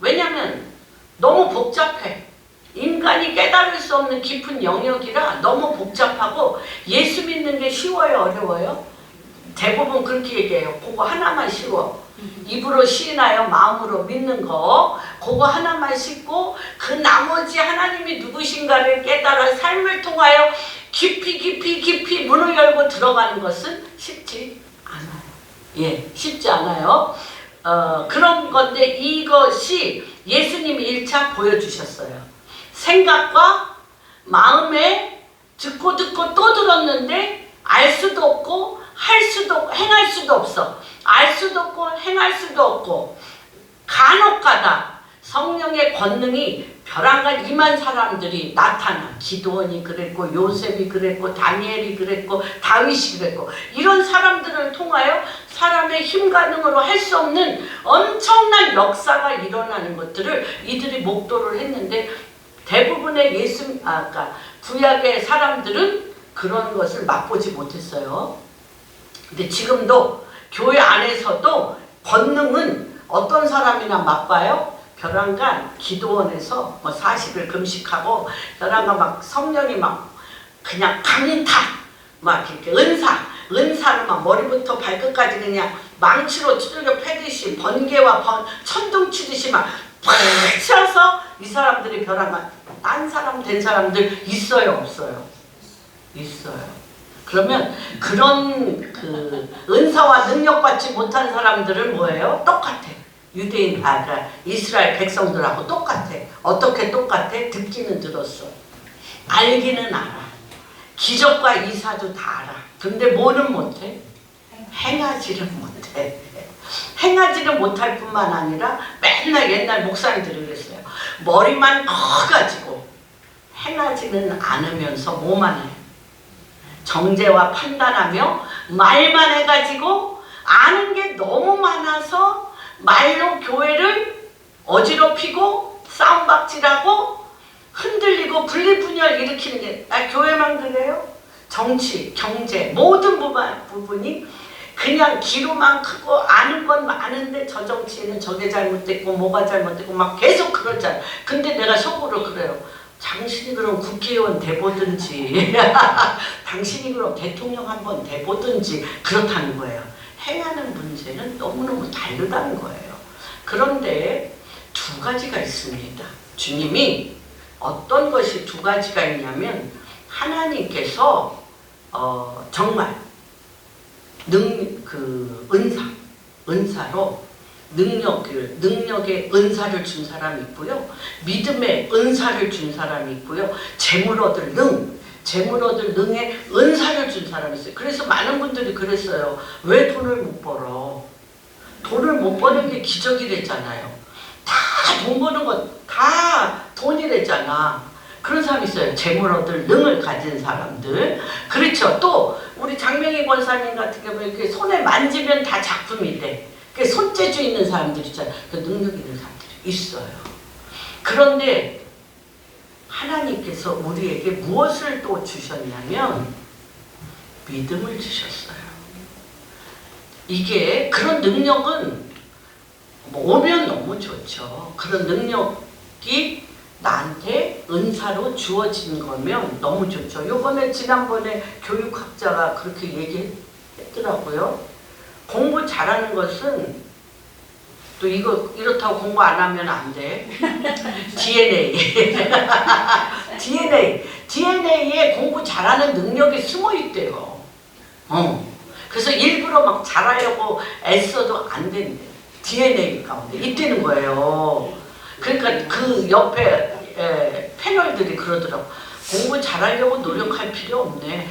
왜냐하면 너무 복잡해. 인간이 깨달을 수 없는 깊은 영역이라 너무 복잡하고 예수 믿는 게 쉬워요, 어려워요? 대부분 그렇게 얘기해요. 그거 하나만 쉬워. 입으로 시인하여 마음으로 믿는 거 그거 하나만 쉽고 그 나머지 하나님이 누구신가를 깨달아 삶을 통하여 깊이 문을 열고 들어가는 것은 쉽지 않아요. 예, 쉽지 않아요. 그런 건데 이것이 예수님이 1차 보여주셨어요. 생각과 마음에 듣고 또 들었는데 알 수도 없고 행할 수도 없어. 알 수도 없고 행할 수도 없고 간혹가다 성령의 권능이 벼랑간 임한 사람들이 나타나. 기도원이 그랬고 요셉이 그랬고 다니엘이 그랬고 다윗이 그랬고 이런 사람들을 통하여 사람의 힘 가능으로 할 수 없는 엄청난 역사가 일어나는 것들을 이들이 목도를 했는데 대부분의 구약의 사람들은 그런 것을 맛보지 못했어요. 근데 지금도 교회 안에서도 권능은 어떤 사람이나 맛봐요? 벼랑간 기도원에서 40일 금식하고 벼랑간 막 성령이 막 그냥 강타 막 이렇게 은사로 막 머리부터 발끝까지 그냥 망치로 두들겨 패듯이 번개와 천둥 치듯이 막 팍 쳐서 이 사람들이 벼랑간 딴 사람 된 사람들 있어요, 없어요? 있어요. 그러면 그런 은사와 능력 받지 못한 사람들은 뭐예요? 똑같아. 유대인, 그러니까 이스라엘 백성들하고 똑같아. 어떻게 똑같아? 듣기는 들었어. 알기는 알아. 기적과 이사도 다 알아. 근데 뭐는 못해? 행하지를 못해. 행하지는 못할 뿐만 아니라 맨날 옛날 목사님들이 그랬어요. 머리만 커가지고 행하지는 않으면서 뭐만 해? 정죄와 판단하며 말만 해가지고 아는 게 너무 많아서 말로 교회를 어지럽히고 싸움박질하고 흔들리고 분리분열 일으키는 게 교회만 그래요? 정치, 경제 모든 부분이 그냥 귀로만 크고 아는 건 많은데 저 정치에는 저게 잘못됐고 뭐가 잘못됐고 막 계속 그러잖아. 근데 내가 속으로 그래요. 당신이 그럼 국회의원 돼보든지 당신이 그럼 대통령 한번 돼보든지 그렇다는 거예요. 행하는 문제는 너무너무 다르다는 거예요. 그런데 두 가지가 있습니다. 주님이 어떤 것이 두 가지가 있냐면 하나님께서 정말 은사로 능력의 은사를 준 사람이 있고요. 믿음의 은사를 준 사람이 있고요. 재물 얻을 능의 은사를 준 사람이 있어요. 그래서 많은 분들이 그랬어요. 왜 돈을 못 벌어? 돈을 못 버는 게 기적이랬잖아요. 다 돈 버는 거 다 돈이랬잖아. 그런 사람이 있어요. 재물 얻을 능을 가진 사람들. 그렇죠. 또 우리 장명희 권사님 같은 경우에 이렇게 손에 만지면 다 작품이 돼. 손재주 있는 사람들 있잖아요. 그 능력 있는 사람들이 있어요. 그런데 하나님께서 우리에게 무엇을 또 주셨냐면 믿음을 주셨어요. 이게 그런 능력은 오면 너무 좋죠. 그런 능력이 나한테 은사로 주어진 거면 너무 좋죠. 지난번에 교육학자가 그렇게 얘기했더라고요. 공부 잘하는 것은 또 이렇다고 공부 안 하면 안 돼. DNA에 공부 잘하는 능력이 숨어 있대요. 그래서 일부러 막 잘하려고 애써도 안 된대. DNA 가운데 있다는 거예요. 그러니까 그 옆에 패널들이 그러더라고. 공부 잘하려고 노력할 필요 없네.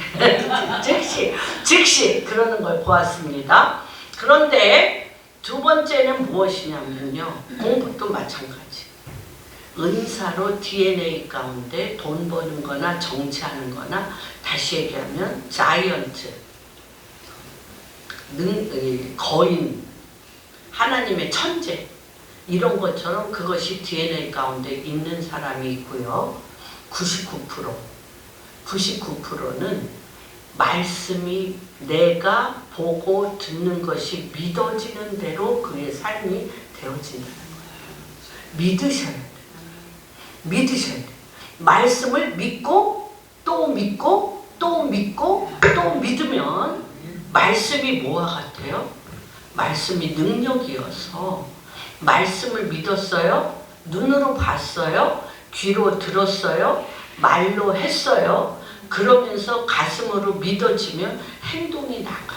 즉시 그러는 걸 보았습니다. 그런데 두 번째는 무엇이냐면요. 공부도 마찬가지. 은사로 DNA 가운데 돈 버는 거나 정치하는 거나, 다시 얘기하면 자이언트, 거인, 하나님의 천재, 이런 것처럼 그것이 DNA 가운데 있는 사람이 있고요. 99%는 말씀이 내가 보고 듣는 것이 믿어지는 대로 그의 삶이 되어진다는 거예요. 믿으셔야 돼요. 믿으셔야 돼요. 말씀을 믿고 또 믿고 또 믿고 또 믿으면 말씀이 뭐와 같아요? 말씀이 능력이어서, 말씀을 믿었어요. 눈으로 봤어요. 귀로 들었어요. 말로 했어요. 그러면서 가슴으로 믿어지면 행동이 나가.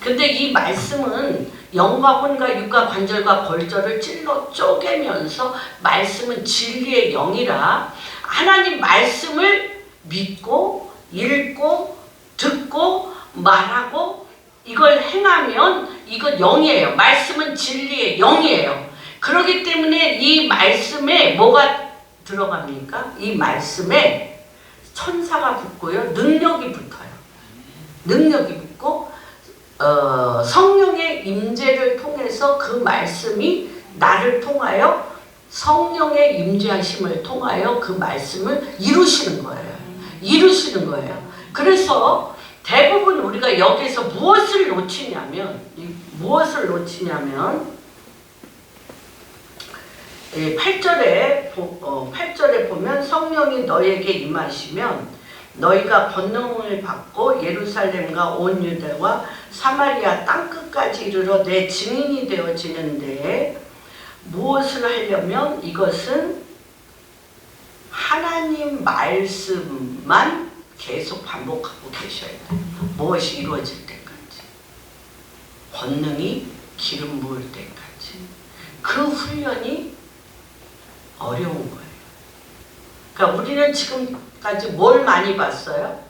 근데 이 말씀은 영과 혼과 육과 관절과 골절을 찔러 쪼개면서, 말씀은 진리의 영이라 하나님 말씀을 믿고 읽고 듣고 말하고 이걸 행하면 이건 영이에요. 말씀은 진리의 영이에요. 그렇기 때문에 이 말씀에 뭐가 들어갑니까? 이 말씀에 천사가 붙고요. 능력이 붙어요. 능력이 붙고 성령의 임재를 통해서 그 말씀이 나를 통하여, 성령의 임재하심을 통하여 그 말씀을 이루시는 거예요. 이루시는 거예요. 그래서 대부분 우리가 여기서 무엇을 놓치냐면 8절에 보면 성령이 너에게 임하시면 너희가 권능을 받고 예루살렘과 온 유대와 사마리아 땅끝까지 이르러 내 증인이 되어지는데, 무엇을 하려면 이것은 하나님 말씀만 계속 반복하고 계셔야 돼요. 무엇이 이루어질 때까지, 권능이 기름 부을 때까지. 그 훈련이 어려운 거예요. 그러니까 우리는 지금까지 뭘 많이 봤어요?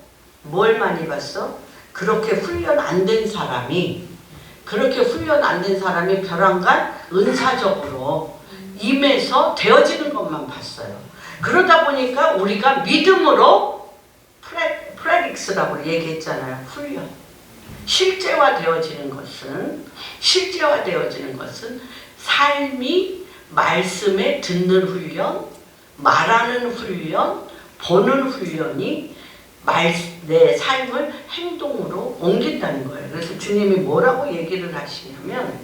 뭘 많이 봤어? 그렇게 훈련 안 된 사람이, 벼랑간 은사적으로 임해서 되어지는 것만 봤어요. 그러다 보니까 우리가 믿음으로 프레딕스라고 얘기했잖아요. 훈련. 실제화 되어지는 것은 삶이 말씀에 듣는 훈련, 말하는 훈련, 보는 훈련이 내 삶을 행동으로 옮긴다는 거예요. 그래서 주님이 뭐라고 얘기를 하시냐면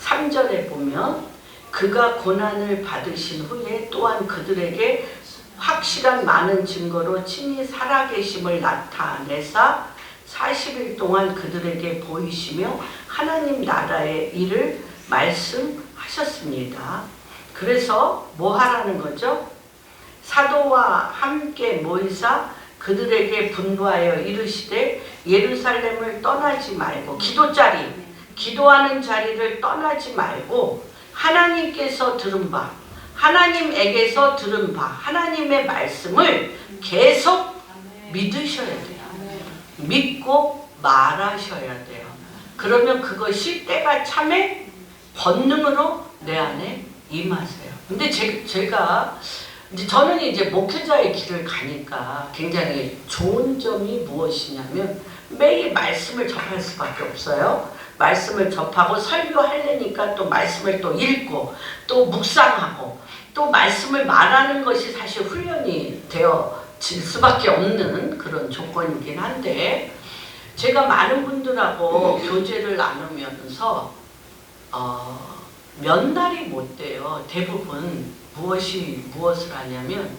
3절에 보면 그가 고난을 받으신 후에 또한 그들에게 확실한 많은 증거로 친히 살아계심을 나타내사 40일 동안 그들에게 보이시며 하나님 나라의 일을 말씀하셨습니다. 그래서 뭐 하라는 거죠? 사도와 함께 모이사 그들에게 분부하여 이르시되 예루살렘을 떠나지 말고, 기도하는 자리를 떠나지 말고 하나님께서 들은 바, 하나님에게서 들은 바, 하나님의 말씀을 계속 믿으셔야 돼요. 믿고 말하셔야 돼요. 그러면 그것이 때가 참에 권능으로 내 안에 임하세요. 근데 저는 이제 목회자의 길을 가니까 굉장히 좋은 점이 무엇이냐면 매일 말씀을 접할 수밖에 없어요. 말씀을 접하고 설교하려니까 또 말씀을 또 읽고 또 묵상하고 또 말씀을 말하는 것이 사실 훈련이 되어질 수밖에 없는 그런 조건이긴 한데, 제가 많은 분들하고 교제를 나누면서 몇 날이 못 돼요. 대부분 무엇을 하냐면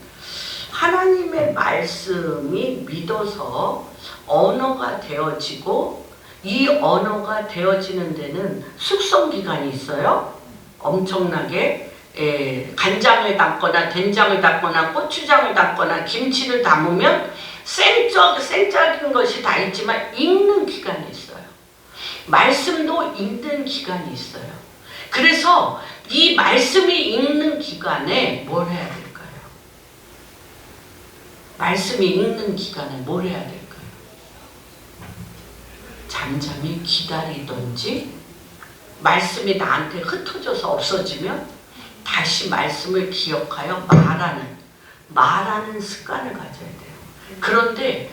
하나님의 말씀이 믿어서 언어가 되어지고, 이 언어가 되어지는 데는 숙성기간이 있어요. 엄청나게 간장을 담거나 된장을 담거나 고추장을 담거나 김치를 담으면 생적인 것이 다 있지만 익는 기간이 있어요. 말씀도 익는 기간이 있어요. 그래서 이 말씀이 읽는 기간에 뭘 해야 될까요? 말씀이 읽는 기간에 뭘 해야 될까요? 잠잠히 기다리든지, 말씀이 나한테 흩어져서 없어지면 다시 말씀을 기억하여 말하는 습관을 가져야 돼요. 그런데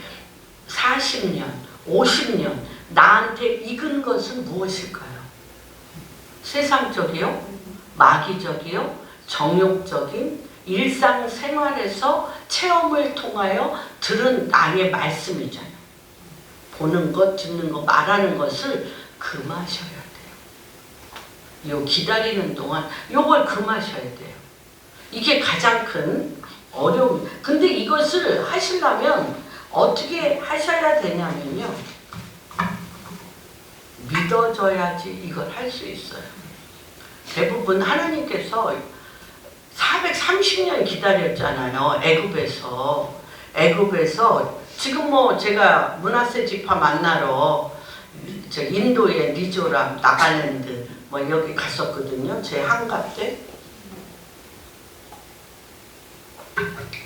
40년, 50년 나한테 익은 것은 무엇일까요? 세상적이요? 마귀적이요? 정욕적인 일상생활에서 체험을 통하여 들은 나의 말씀이잖아요. 보는 것, 듣는 것, 말하는 것을 금하셔야 돼요. 요 기다리는 동안 요걸 금하셔야 돼요. 이게 가장 큰 어려움. 근데 이것을 하시려면 어떻게 하셔야 되냐면요. 믿어져야지 이걸 할 수 있어요. 대부분 하나님께서 430년 기다렸잖아요. 애굽에서 지금 뭐 제가 므낫세 지파 만나러 저 인도의 미조람, 나갈랜드 뭐 여기 갔었거든요. 제 한갑 때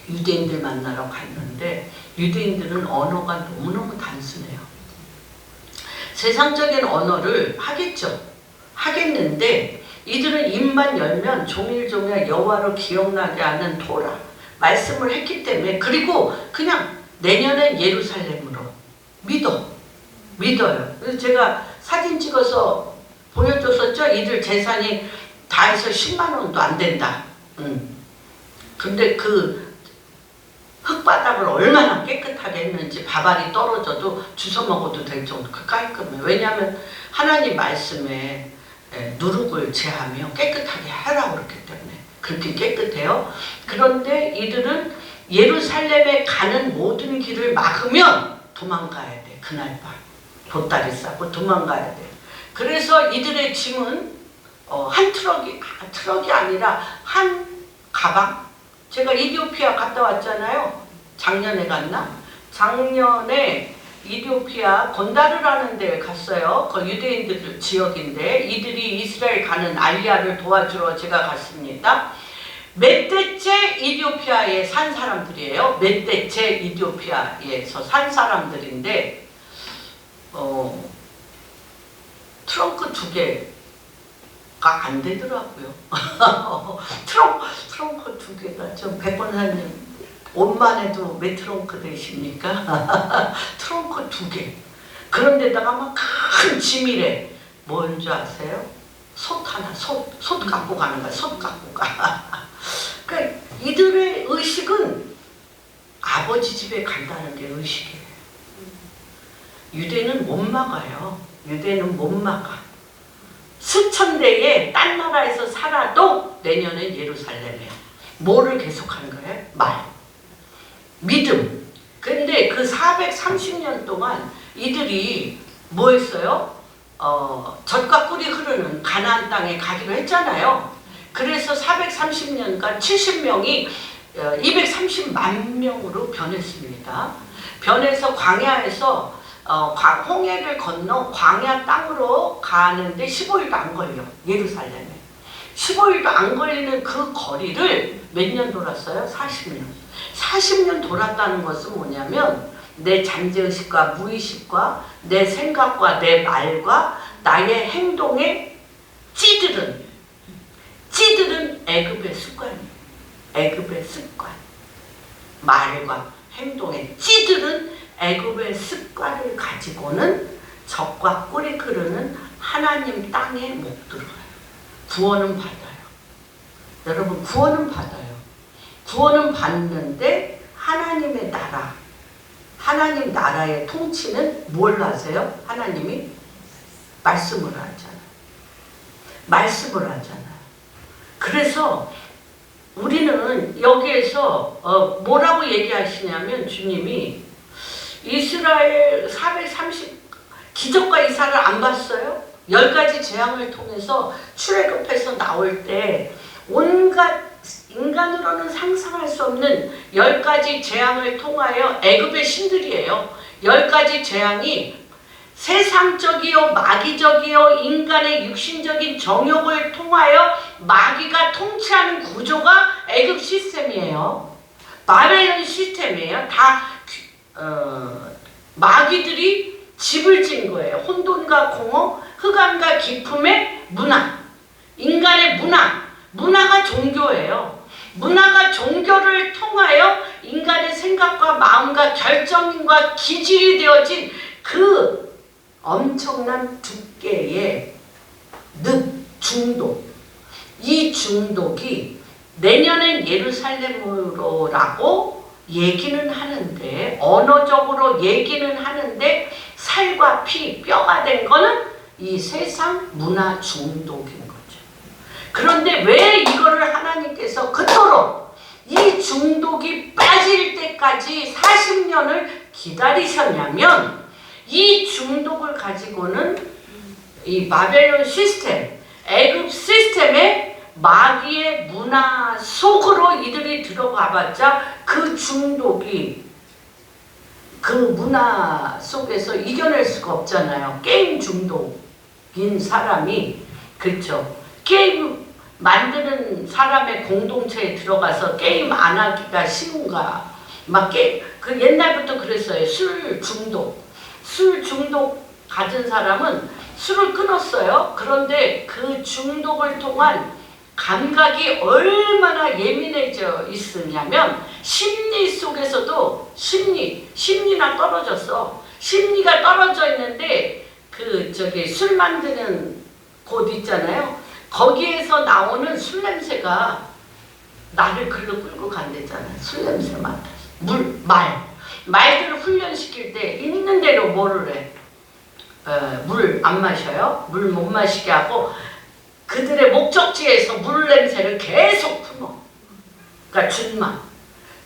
유대인들 만나러 갔는데 유대인들은 언어가 너무너무 단순해요. 세상적인 언어를 하겠는데 이들은 입만 열면 종일종일 여호와를 기억나게 하는 토라 말씀을 했기 때문에, 그리고 그냥 내년엔 예루살렘으로 믿어요. 그래서 제가 사진 찍어서 보여줬었죠. 이들 재산이 다 해서 10만 원도 안 된다. 근데 그 흙바닥을 얼마나 깨끗하게 했는지 밥알이 떨어져도 주워 먹어도 될 정도 그 깔끔해요. 왜냐하면 하나님 말씀에 누룩을 제하며 깨끗하게 하라고 그랬기 때문에 그렇게 깨끗해요. 그런데 이들은 예루살렘에 가는 모든 길을 막으면 도망가야 돼. 그날 밤 보따리 싸고 도망가야 돼. 그래서 이들의 짐은 한 트럭이 아니라 한 가방. 제가 이디오피아 갔다 왔잖아요. 작년에 갔나? 작년에 이디오피아 건다르라는 데에 갔어요. 그 유대인들 지역인데 이들이 이스라엘 가는 알리야를 도와주러 제가 갔습니다. 몇 대째 이디오피아에 산 사람들이에요. 몇 대째 이디오피아에서 산 사람들인데 트렁크 2개가 안 되더라고요. 트렁크 2개가 좀 백권사님 옷만 해도 몇 트렁크 되십니까? 트렁크 2개. 그런데다가 막 큰 짐이래. 뭔 줄 아세요? 솥 갖고 가는 거야. 솥 갖고 가. 그러니까 이들의 의식은 아버지 집에 간다는 게 의식이에요. 유대는 못 막아요. 유대는 못 막아. 수천 대에 딴 나라에서 살아도 내년엔 예루살렘이에요. 뭐를 계속하는 거예요? 말. 믿음. 근데 그 430년 동안 이들이 뭐 했어요? 젖과 꿀이 흐르는 가나안 땅에 가기로 했잖아요. 그래서 430년간 70명이 230만 명으로 변했습니다. 변해서 광야에서 홍해를 건너 광야 땅으로 가는데 15일도 안 걸려. 예루살렘에 15일도 안 걸리는 그 거리를 몇 년 돌았어요? 40년. 40년 돌았다는 것은 뭐냐면 내 잠재의식과 무의식과 내 생각과 내 말과 나의 행동에 찌들은 애굽의 습관이에요. 애굽의 습관. 말과 행동에 찌들은 애굽의 습관을 가지고는 젖과 꿀이 흐르는 하나님 땅에 못 들어가요. 구원은 받아요. 여러분 구원은 받아요. 구원은 받는데 하나님의 나라, 하나님 나라의 통치는 뭘 하세요? 하나님이 말씀을 하잖아요. 말씀을 하잖아요. 그래서 우리는 여기에서 뭐라고 얘기하시냐면 주님이 이스라엘 430 기적과 이사를 안 봤어요? 10가지 재앙을 통해서 출애굽해서 나올 때 온갖 인간으로는 상상할 수 없는 10가지 재앙을 통하여 애굽의 신들이에요. 10가지 재앙이 세상적이요 마귀적이요 인간의 육신적인 정욕을 통하여 마귀가 통치하는 구조가 애굽 시스템이에요. 바벨론 시스템이에요. 다 마귀들이 집을 진 거예요. 혼돈과 공허, 흑암과 기품의 문화, 인간의 문화, 문화가 종교예요. 문화가 종교를 통하여 인간의 생각과 마음과 결정과 기질이 되어진 그 엄청난 두께의 중독. 이 중독이 내년엔 예루살렘으로라고 얘기는 하는데, 언어적으로 얘기는 하는데 살과 피, 뼈가 된 거는 이 세상 문화 중독인 거죠. 그런데 왜 이거를 하나님께서 그토록 이 중독이 빠질 때까지 40년을 기다리셨냐면, 이 중독을 가지고는 이 바벨론 시스템, 애굽 시스템의 마귀의 문화 속으로 이들이 들어가봤자 그 중독이 그 문화 속에서 이겨낼 수가 없잖아요. 게임 중독인 사람이, 그렇죠? 게임 만드는 사람의 공동체에 들어가서 게임 안 하기가 쉬운가? 막 그 옛날부터 그랬어요. 술 중독 가진 사람은 술을 끊었어요. 그런데 그 중독을 통한 감각이 얼마나 예민해져 있으냐면, 심리 속에서도 심리나 떨어졌어. 심리가 떨어져 있는데 술 만드는 곳 있잖아요. 거기에서 나오는 술 냄새가 나를 글로 끌고 간대잖아요. 술 냄새 맡아서. 말들을 훈련시킬 때 있는 대로 뭐를 해? 물 안 마셔요. 물 못 마시게 하고 그들의 목적지에서 물 냄새를 계속 품어. 그러니까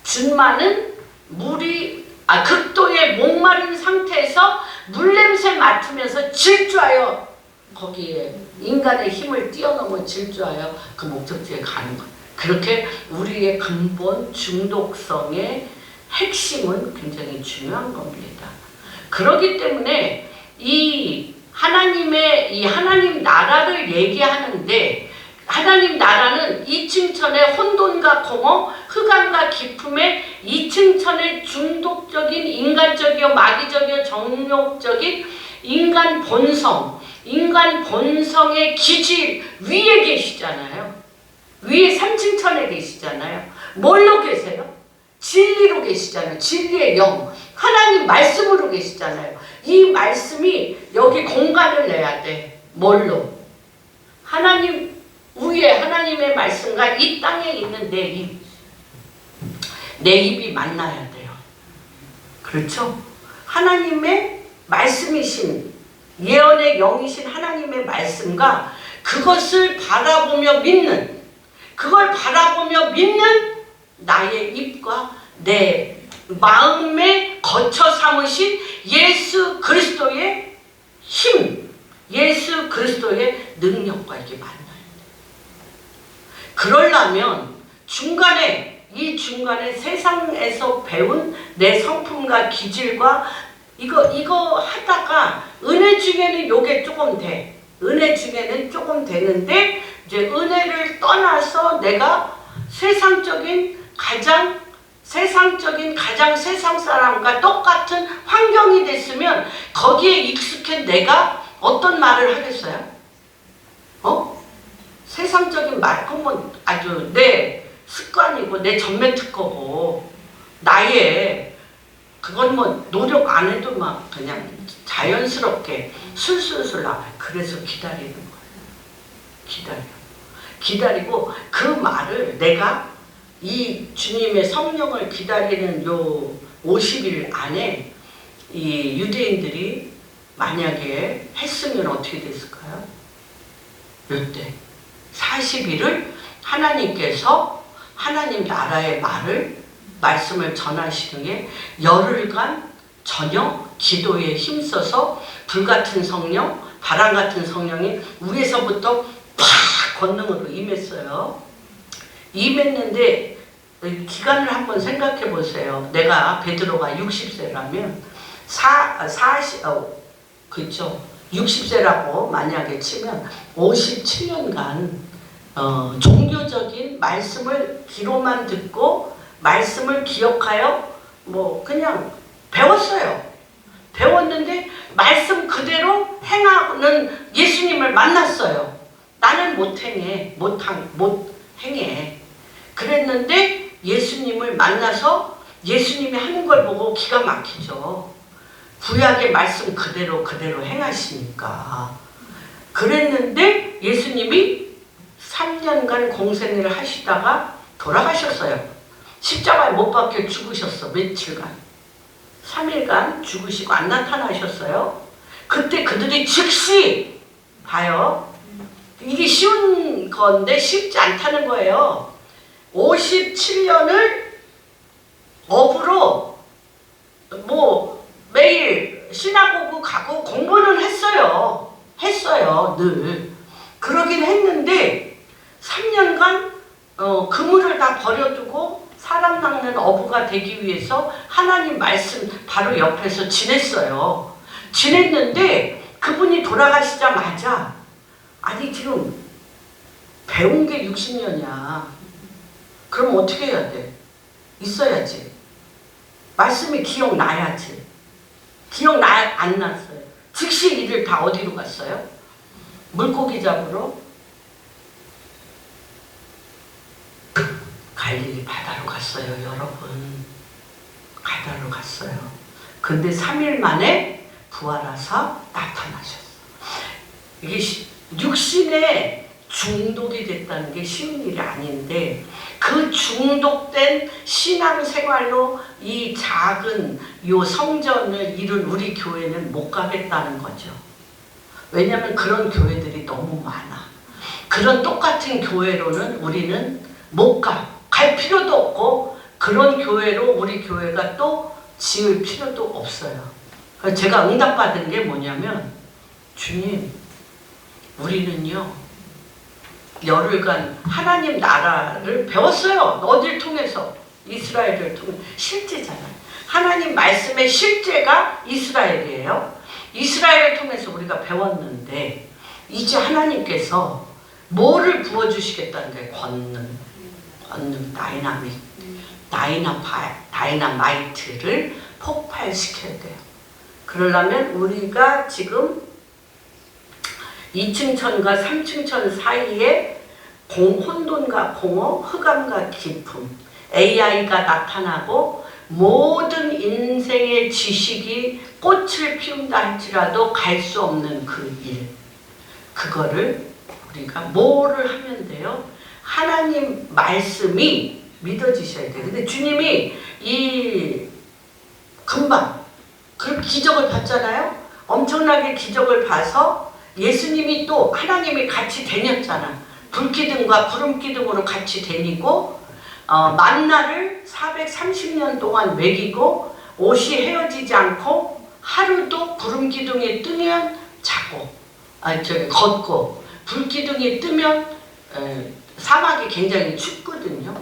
준마는 물이 극도의 목마른 상태에서 물 냄새 맡으면서 질주하여 거기에 인간의 힘을 뛰어넘어 질주하여 그 목적지에 가는 것. 그렇게 우리의 근본 중독성의 핵심은 굉장히 중요한 겁니다. 그렇기 때문에 이 하나님 나라를 얘기하는데, 하나님 나라는 이층천의 혼돈과 공허, 흑암과 기품의 이층천의 중독적인 인간적이요 마귀적이요 정욕적인 인간 본성의 기질 위에 계시잖아요. 위에 3층천에 계시잖아요. 뭘로 계세요? 진리로 계시잖아요. 진리의 영, 하나님 말씀으로 계시잖아요. 이 말씀이 여기 공간을 내야 돼. 뭘로? 하나님 위에 하나님의 말씀과 이 땅에 있는 내 입이 만나야 돼요. 그렇죠? 하나님의 말씀이신, 예언의 영이신 하나님의 말씀과 그것을 바라보며 믿는, 그걸 바라보며 믿는 나의 입과 내 마음에 거쳐 삼으신 예수 그리스도의 힘, 예수 그리스도의 능력과 이게 만나야 돼. 그러려면 이 중간에 세상에서 배운 내 성품과 기질과 이거 하다가 은혜 중에는 요게 조금 돼. 은혜 중에는 조금 되는데, 이제 은혜를 떠나서 내가 가장 세상 사람과 똑같은 환경이 됐으면 거기에 익숙한 내가 어떤 말을 하겠어요? 세상적인 말, 그건 아주 내 습관이고 내 전매 특허고 그건 뭐 노력 안 해도 막 그냥 자연스럽게 술술술 나와요. 그래서 기다리는 거예요. 기다리고 그 말을 내가 이 주님의 성령을 기다리는 요 50일 안에 이 유대인들이 만약에 했으면 어떻게 됐을까요? 이때 40일을 하나님께서 하나님 나라의 말씀을 전하시는 게 열흘간 저녁 기도에 힘써서 불같은 성령, 바람같은 성령이 위에서부터 팍 권능으로 임했어요. 임했는데 기간을 한번 생각해 보세요. 내가 베드로가 60세라면 60세라고 만약에 치면 57년간 종교적인 말씀을 귀로만 듣고 말씀을 기억하여 뭐 그냥 배웠어요. 배웠는데 말씀 그대로 행하는 예수님을 만났어요. 나는 못 행해. 행해. 그랬는데 예수님을 만나서 예수님이 하는 걸 보고 기가 막히죠. 구약의 말씀 그대로 행하시니까. 그랬는데 예수님이 3년간 공생애를 하시다가 돌아가셨어요. 십자가에 못 박혀 죽으셨어. 며칠간. 3일간 죽으시고 안 나타나셨어요. 그때 그들이 즉시 봐요. 이게 쉬운 건데 쉽지 않다는 거예요. 57년을 업으로 매일 시나고그 가고 공부는 했어요. 늘. 그러긴 했는데 3년간 그물을 다 버려두고 사람 낚는 어부가 되기 위해서 하나님 말씀 바로 옆에서 지냈어요. 지냈는데 그분이 돌아가시자마자 아니 지금 배운 게 60년이야. 그럼 어떻게 해야 돼? 있어야지. 말씀이 기억나야지. 안 났어요. 즉시 이들 다 어디로 갔어요? 물고기 잡으러 갈릴리 바다로 갔어요. 여러분. 바다로 갔어요. 근데 3일 만에 부활하사 나타나셨어요. 이게 육신에 중독이 됐다는 게 쉬운 일이 아닌데 그 중독된 신앙생활로 이 작은 요 성전을 이룬 우리 교회는 못 가겠다는 거죠. 왜냐하면 그런 교회들이 너무 많아. 그런 똑같은 교회로는 우리는 못 가. 갈 필요도 없고 그런 교회로 우리 교회가 또 지을 필요도 없어요. 그래서 제가 응답받은 게 뭐냐면 주님 우리는요 열흘간 하나님 나라를 배웠어요. 어딜 통해서? 이스라엘을 통해. 실제잖아요. 하나님 말씀의 실제가 이스라엘이에요. 이스라엘을 통해서 우리가 배웠는데 이제 하나님께서 뭐를 부어주시겠다는 거예요? 권능, 다이나마이트를 폭발시켜야 돼요. 그러려면 우리가 지금 2층천과 3층천 사이에 혼돈과 공허, 흑암과 기품, AI가 나타나고 모든 인생의 지식이 꽃을 피운다 할지라도 갈 수 없는 그 일, 그거를 우리가 뭐를 하면 돼요? 하나님 말씀이 믿어지셔야 돼요. 근데 주님이 금방 그 기적을 봤잖아요. 엄청나게 기적을 봐서 예수님이 또 하나님이 같이 다녔잖아. 불기둥과 구름기둥으로 같이 다니고 만나를 430년 동안 먹이고 옷이 헤어지지 않고 하루도 구름기둥이 뜨면 자고 걷고 불기둥이 뜨면 사막이 굉장히 춥거든요.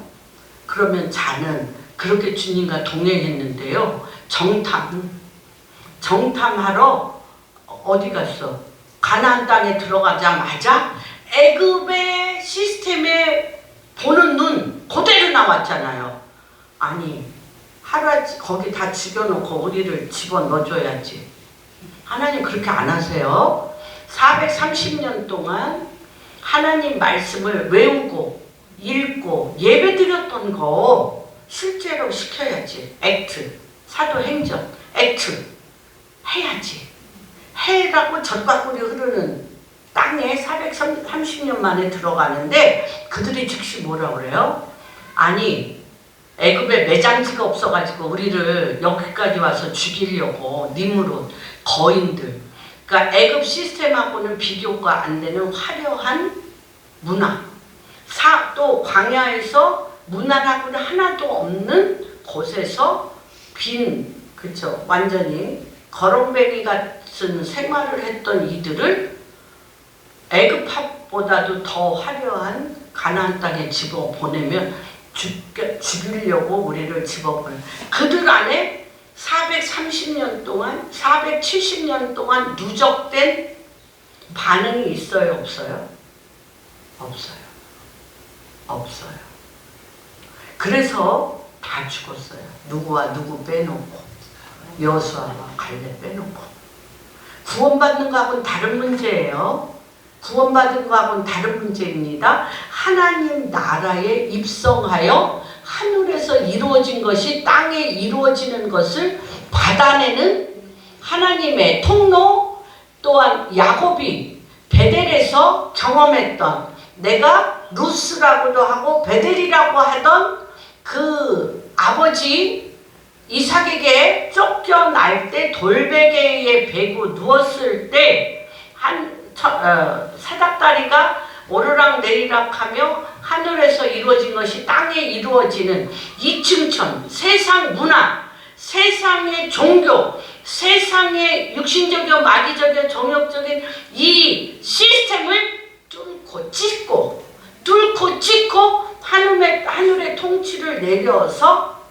그러면 자는 그렇게 주님과 동행했는데요. 정탐하러 어디 갔어? 가나안 땅에 들어가자마자 애굽의 시스템에 보는 눈 그대로 나왔잖아요. 아니 하루아침 거기 다 죽여놓고 우리를 집어넣어줘야지. 하나님 그렇게 안 하세요. 430년 동안 하나님 말씀을 외우고 읽고 예배드렸던 거 실제로 시켜야지. 액트, 사도행전 액트 해야지. 해라고 젖과 꿀이 흐르는 땅에 430년 만에 들어가는데 그들이 즉시 뭐라 그래요? 아니 애굽에 매장지가 없어가지고 우리를 여기까지 와서 죽이려고 니무롯 거인들, 그러니까 애굽 시스템하고는 비교가 안 되는 화려한 문화, 또 광야에서 문화라고는 하나도 없는 곳에서 그쵸, 완전히 거렁뱅이 같은 생활을 했던 이들을 애굽합보다도 더 화려한 가나안 땅에 집어보내면 죽이려고 우리를 집어보내. 그들 안에 430년 동안 470년 동안 누적된 반응이 있어요? 없어요? 없어요. 그래서 다 죽었어요. 누구와 누구 빼놓고 여호수아와 갈렙 빼놓고. 구원받는 거하고는 다른 문제예요. 구원받은 거하고는 다른 문제입니다. 하나님 나라에 입성하여 하늘에서 이루어진 것이 땅에 이루어지는 것을 받아내는 하나님의 통로, 또한 야곱이 베델에서 경험했던, 내가 루스라고도 하고 베델이라고 하던 그 아버지 이삭에게 쫓겨날 때 돌베개에 베고 누웠을 때 사닥다리가 오르락 내리락 하며 하늘에서 이루어진 것이 땅에 이루어지는 이층천, 세상 문화, 세상의 종교, 세상의 육신적이고 마귀적이고 정욕적인 이 시스템을 뚫고 찢고 하늘의 통치를 내려서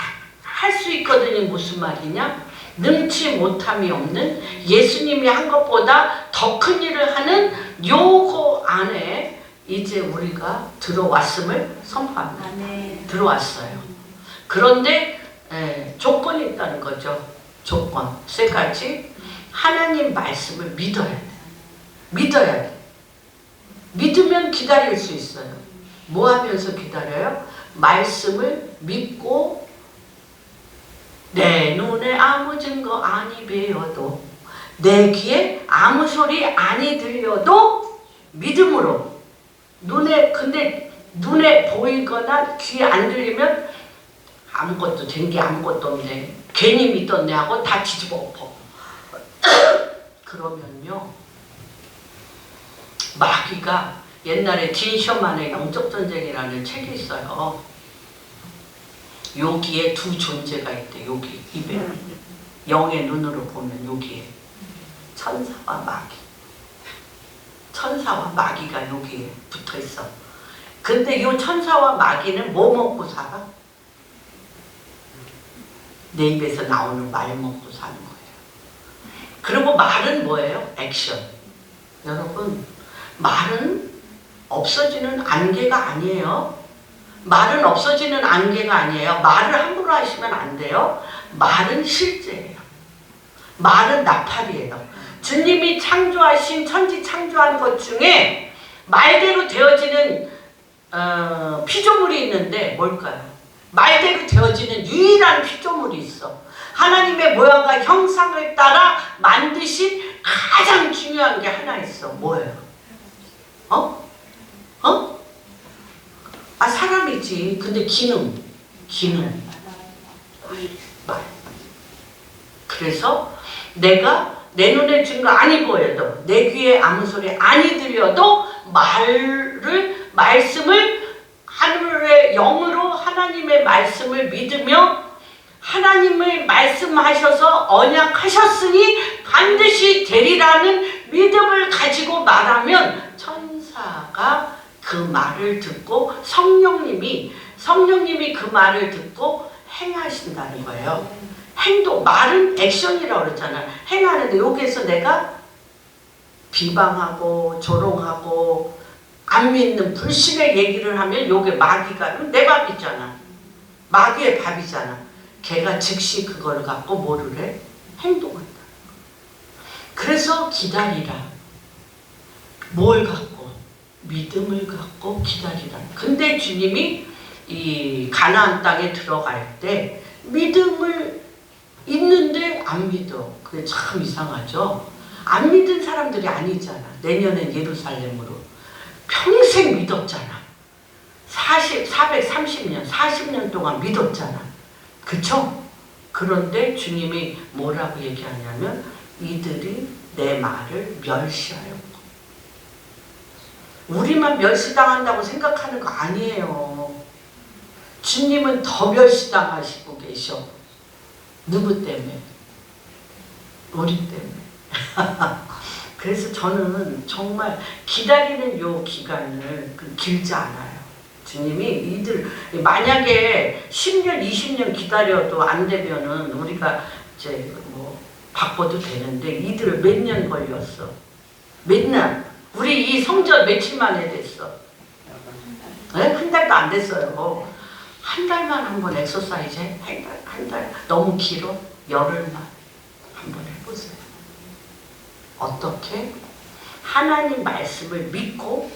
할 수 있거든요. 무슨 말이냐? 능치 못함이 없는 예수님이 한 것보다 더 큰 일을 하는 요거 안에 이제 우리가 들어왔음을 선포합니다. 들어왔어요. 그런데 조건이 있다는 거죠. 조건 세 가지. 하나님 말씀을 믿어야 돼. 믿어야 돼. 믿으면 기다릴 수 있어요. 뭐 하면서 기다려요? 말씀을 믿고, 내 눈에 아무 증거 아니 배어도, 내 귀에 아무 소리 아니 들려도 믿음으로. 근데 눈에 보이거나 귀에 안 들리면 아무것도 된 게 아무것도 없네, 괜히 믿었네 하고 다 뒤집어 엎어. 그러면요, 마귀가 옛날에 딘 셔만의 영적전쟁이라는 책이 있어요. 여기에 두 존재가 있대. 여기 입에 영의 눈으로 보면 여기에 천사와 마귀. 천사와 마귀가 여기에 붙어 있어. 근데 이 천사와 마귀는 뭐 먹고 살아? 내 입에서 나오는 말 먹고 사는 거예요. 그리고 말은 뭐예요? 액션. 여러분, 말은 없어지는 안개가 아니에요. 말은 없어지는 안개가 아니에요. 말을 함부로 하시면 안 돼요. 말은 실제예요. 말은 나팔이에요. 주님이 창조하신, 천지 창조한 것 중에 말대로 되어지는 피조물이 있는데 뭘까요? 말대로 되어지는 유일한 피조물이 있어. 하나님의 모양과 형상을 따라 만드신 가장 중요한 게 하나 있어. 뭐예요? 사람이지. 근데 기능. 말. 그래서 내가 내 눈에 증거 아니 보여도, 내 귀에 아무 소리 아니 들려도 말씀을 하늘의 영으로 하나님의 말씀을 믿으며, 하나님을 말씀하셔서 언약하셨으니 반드시 되리라는 믿음을 가지고 말하면 천사가 그 말을 듣고 성령님이 그 말을 듣고 행하신다는 거예요. 행동, 말은 액션이라고 그랬잖아요. 행하는데 여기에서 내가 비방하고 조롱하고 안 믿는 불신의 얘기를 하면 요게 마귀가, 내 밥이잖아. 마귀의 밥이잖아. 걔가 즉시 그걸 갖고 뭐를 해? 행동한다. 그래서 기다리라. 뭘 갖고? 믿음을 갖고 기다리라. 근데 주님이 이 가나안 땅에 들어갈 때 믿음을 있는데 안 믿어. 그게 참 이상하죠. 안 믿은 사람들이 아니잖아. 내년엔 예루살렘으로. 평생 믿었잖아. 430년, 40년 동안 믿었잖아. 그쵸? 그런데 주님이 뭐라고 얘기하냐면 이들이 내 말을 멸시하였고. 우리만 멸시당한다고 생각하는 거 아니에요. 주님은 더 멸시당하시고 계셔. 누구 때문에? 우리 때문에. 그래서 저는 정말 기다리는 요 기간을 길지 않아요. 주님이 이들 만약에 10년, 20년 기다려도 안 되면은 우리가 이제 뭐 바꿔도 되는데 이들 몇 년 걸렸어? 몇 년? 우리 이 성전 며칠 만에 됐어? 네? 한 달도 안 됐어요. 한 달만 한번 엑서사이즈 해? 한 달? 너무 길어? 열흘만 한번 해보세요. 어떻게? 하나님 말씀을 믿고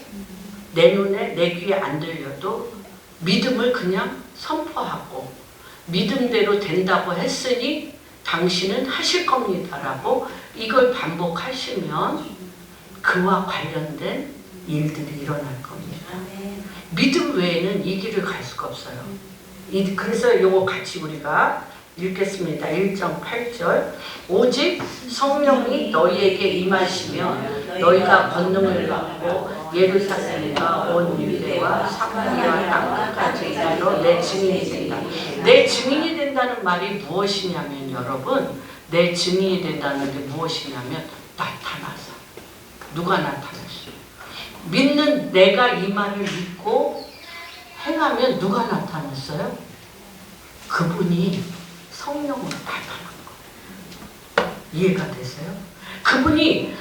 내 눈에 내 귀에 안 들려도 믿음을 그냥 선포하고 믿음대로 된다고 했으니 당신은 하실 겁니다라고 이걸 반복하시면 그와 관련된 일들이 일어날 겁니다. 믿음 외에는 이 길을 갈 수가 없어요. 그래서 이거 같이 우리가 읽겠습니다. 1.8절 오직 성령이 너희에게 임하시면 너희가 권능을 받고 예루살렘과 온 유대와 사마리아 땅 끝까지 이르러 내 증인이 된다. 내 증인이 된다는 말이 무엇이냐면 여러분 내 증인이 된다는 게 무엇이냐면 나타나서 누가 나타났어요? 믿는 내가 이 말을 믿고 행하면 누가 나타났어요? 그분이 성령으로 나타난 거예요. 이해가 되세요? 그분이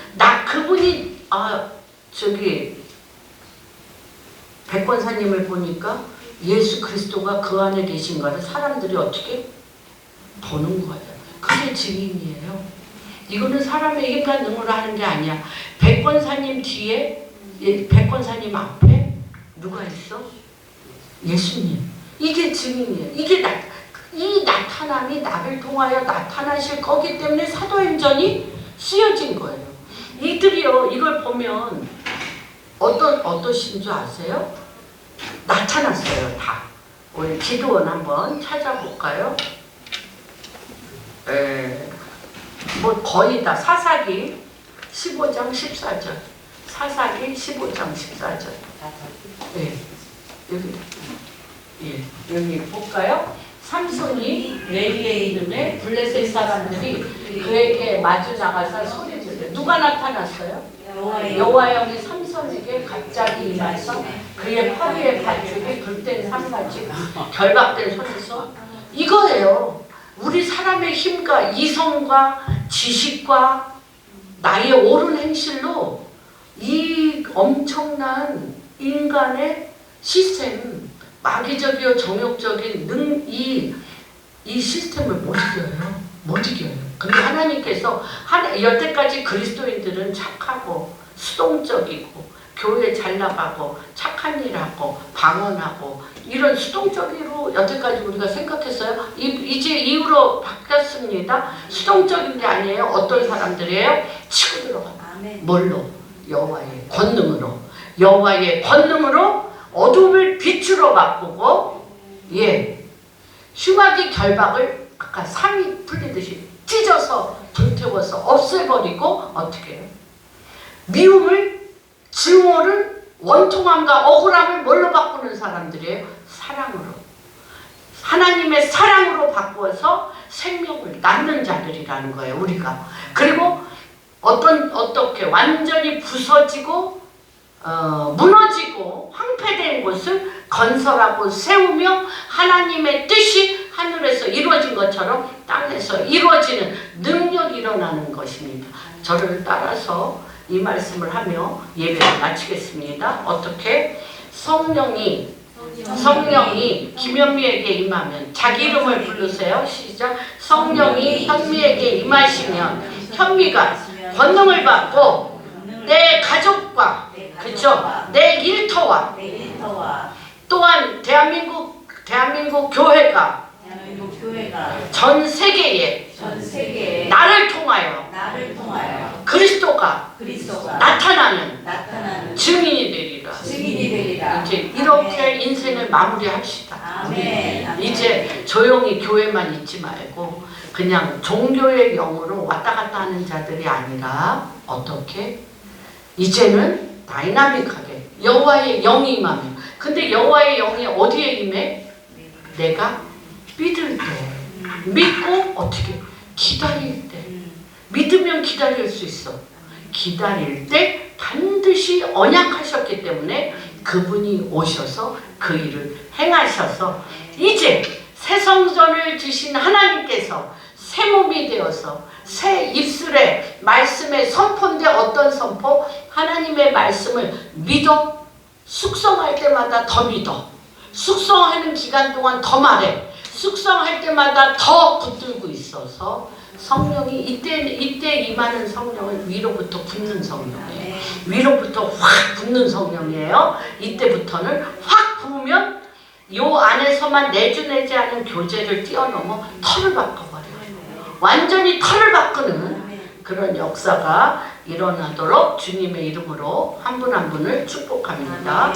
백권사님을 보니까 예수 그리스도가 그 안에 계신 거를 사람들이 어떻게 보는 거예요. 그게 증인이에요. 이거는 사람의 인간 능으로 하는 게 아니야. 백권사님 뒤에 백권사님 앞에 누가 있어? 예수님. 이게 증인이에요. 이 나타남이 나를 통하여 나타나실 거기 때문에 사도행전이 쓰여진 거예요. 이들이요, 이걸 보면 어떠신 줄 아세요? 나타났어요, 다. 우리 기도원 한번 찾아볼까요? 뭐 거의 다 사사기 15장 14절. 사사기 15장 14절. 네, 여기 볼까요? 삼손이 레위의 이름에 블레셋 사람들이 그에게 마주 나가서 소리 지르. 누가 나타났어요? 여호와의 영이 삼손에게 갑자기 임해서 그의 허리에 반죽이 불된 산같이 결박된 손에서 이거예요. 우리 사람의 힘과 이성과 지식과 나의 옳은 행실로 이 엄청난 인간의 시스템, 마귀적이요 정욕적인 이 시스템을 못 이겨요. 못 이겨요. 근데 하나님께서 여태까지 그리스도인들은 착하고 수동적이고 교회 잘 나가고 착한 일하고 방언하고 이런 수동적으로 여태까지 우리가 생각했어요. 이제 이후로 바뀌었습니다. 수동적인 게 아니에요. 어떤 사람들이에요? 치고 들어갑니다. 뭘로? 여호와의 권능으로. 여호와의 권능으로 어둠을 빛으로 바꾸고 흉악의 결박을 아까 삼이 풀리듯이 찢어서 불태워서 없애버리고 어떻게 해요? 미움을 증오를 원통함과 억울함을 뭘로 바꾸는 사람들이에요? 사랑으로. 하나님의 사랑으로 바꾸어서 생명을 낳는 자들이라는 거예요, 우리가. 그리고 어떻게 완전히 부서지고 무너지고 황폐된 곳을 건설하고 세우며 하나님의 뜻이 하늘에서 이루어진 것처럼 땅에서 이루어지는 능력이 일어나는 것입니다. 저를 따라서 이 말씀을 하며 예배를 마치겠습니다. 어떻게? 성령이 김현미에게 임하면 자기 이름을 부르세요. 시작. 성령이 현미에게 임하시면 현미가 권능을 받고 내 가족과 그렇죠? 내 일터와 또한 대한민국 교회가 전 세계에 나를 통하여 그리스도가 나타나는 증인이 되리라. 이제 이렇게 인생을 마무리합시다. 아멘. 이제 조용히 교회만 있지 말고 그냥 종교의 영으로 왔다 갔다 하는 자들이 아니라 어떻게? 이제는 다이나믹하게 여호와의 영이 임하면. 근데 여호와의 영이 어디에 임해? 내가 믿을 때, 믿고 어떻게? 기다릴 때. 믿으면 기다릴 수 있어. 기다릴 때 반드시 언약하셨기 때문에 그분이 오셔서 그 일을 행하셔서 이제 새 성전을 주신 하나님께서 새 몸이 되어서 새 입술에 말씀의 선포인데 어떤 선포? 하나님의 말씀을 믿어. 숙성할 때마다 더 믿어. 숙성하는 기간 동안 더 말해. 숙성할 때마다 더 붙들고 있어서 성령이 이때 임하는 성령은 위로부터 붓는 성령이에요. 위로부터 확 붓는 성령이에요. 이때부터는 확 부으면 요 안에서만 내주내지 않은 교제를 뛰어넘어 털을 바꿔버려요. 완전히 털을 바꾸는 그런 역사가 일어나도록 주님의 이름으로 한 분 한 분을 축복합니다.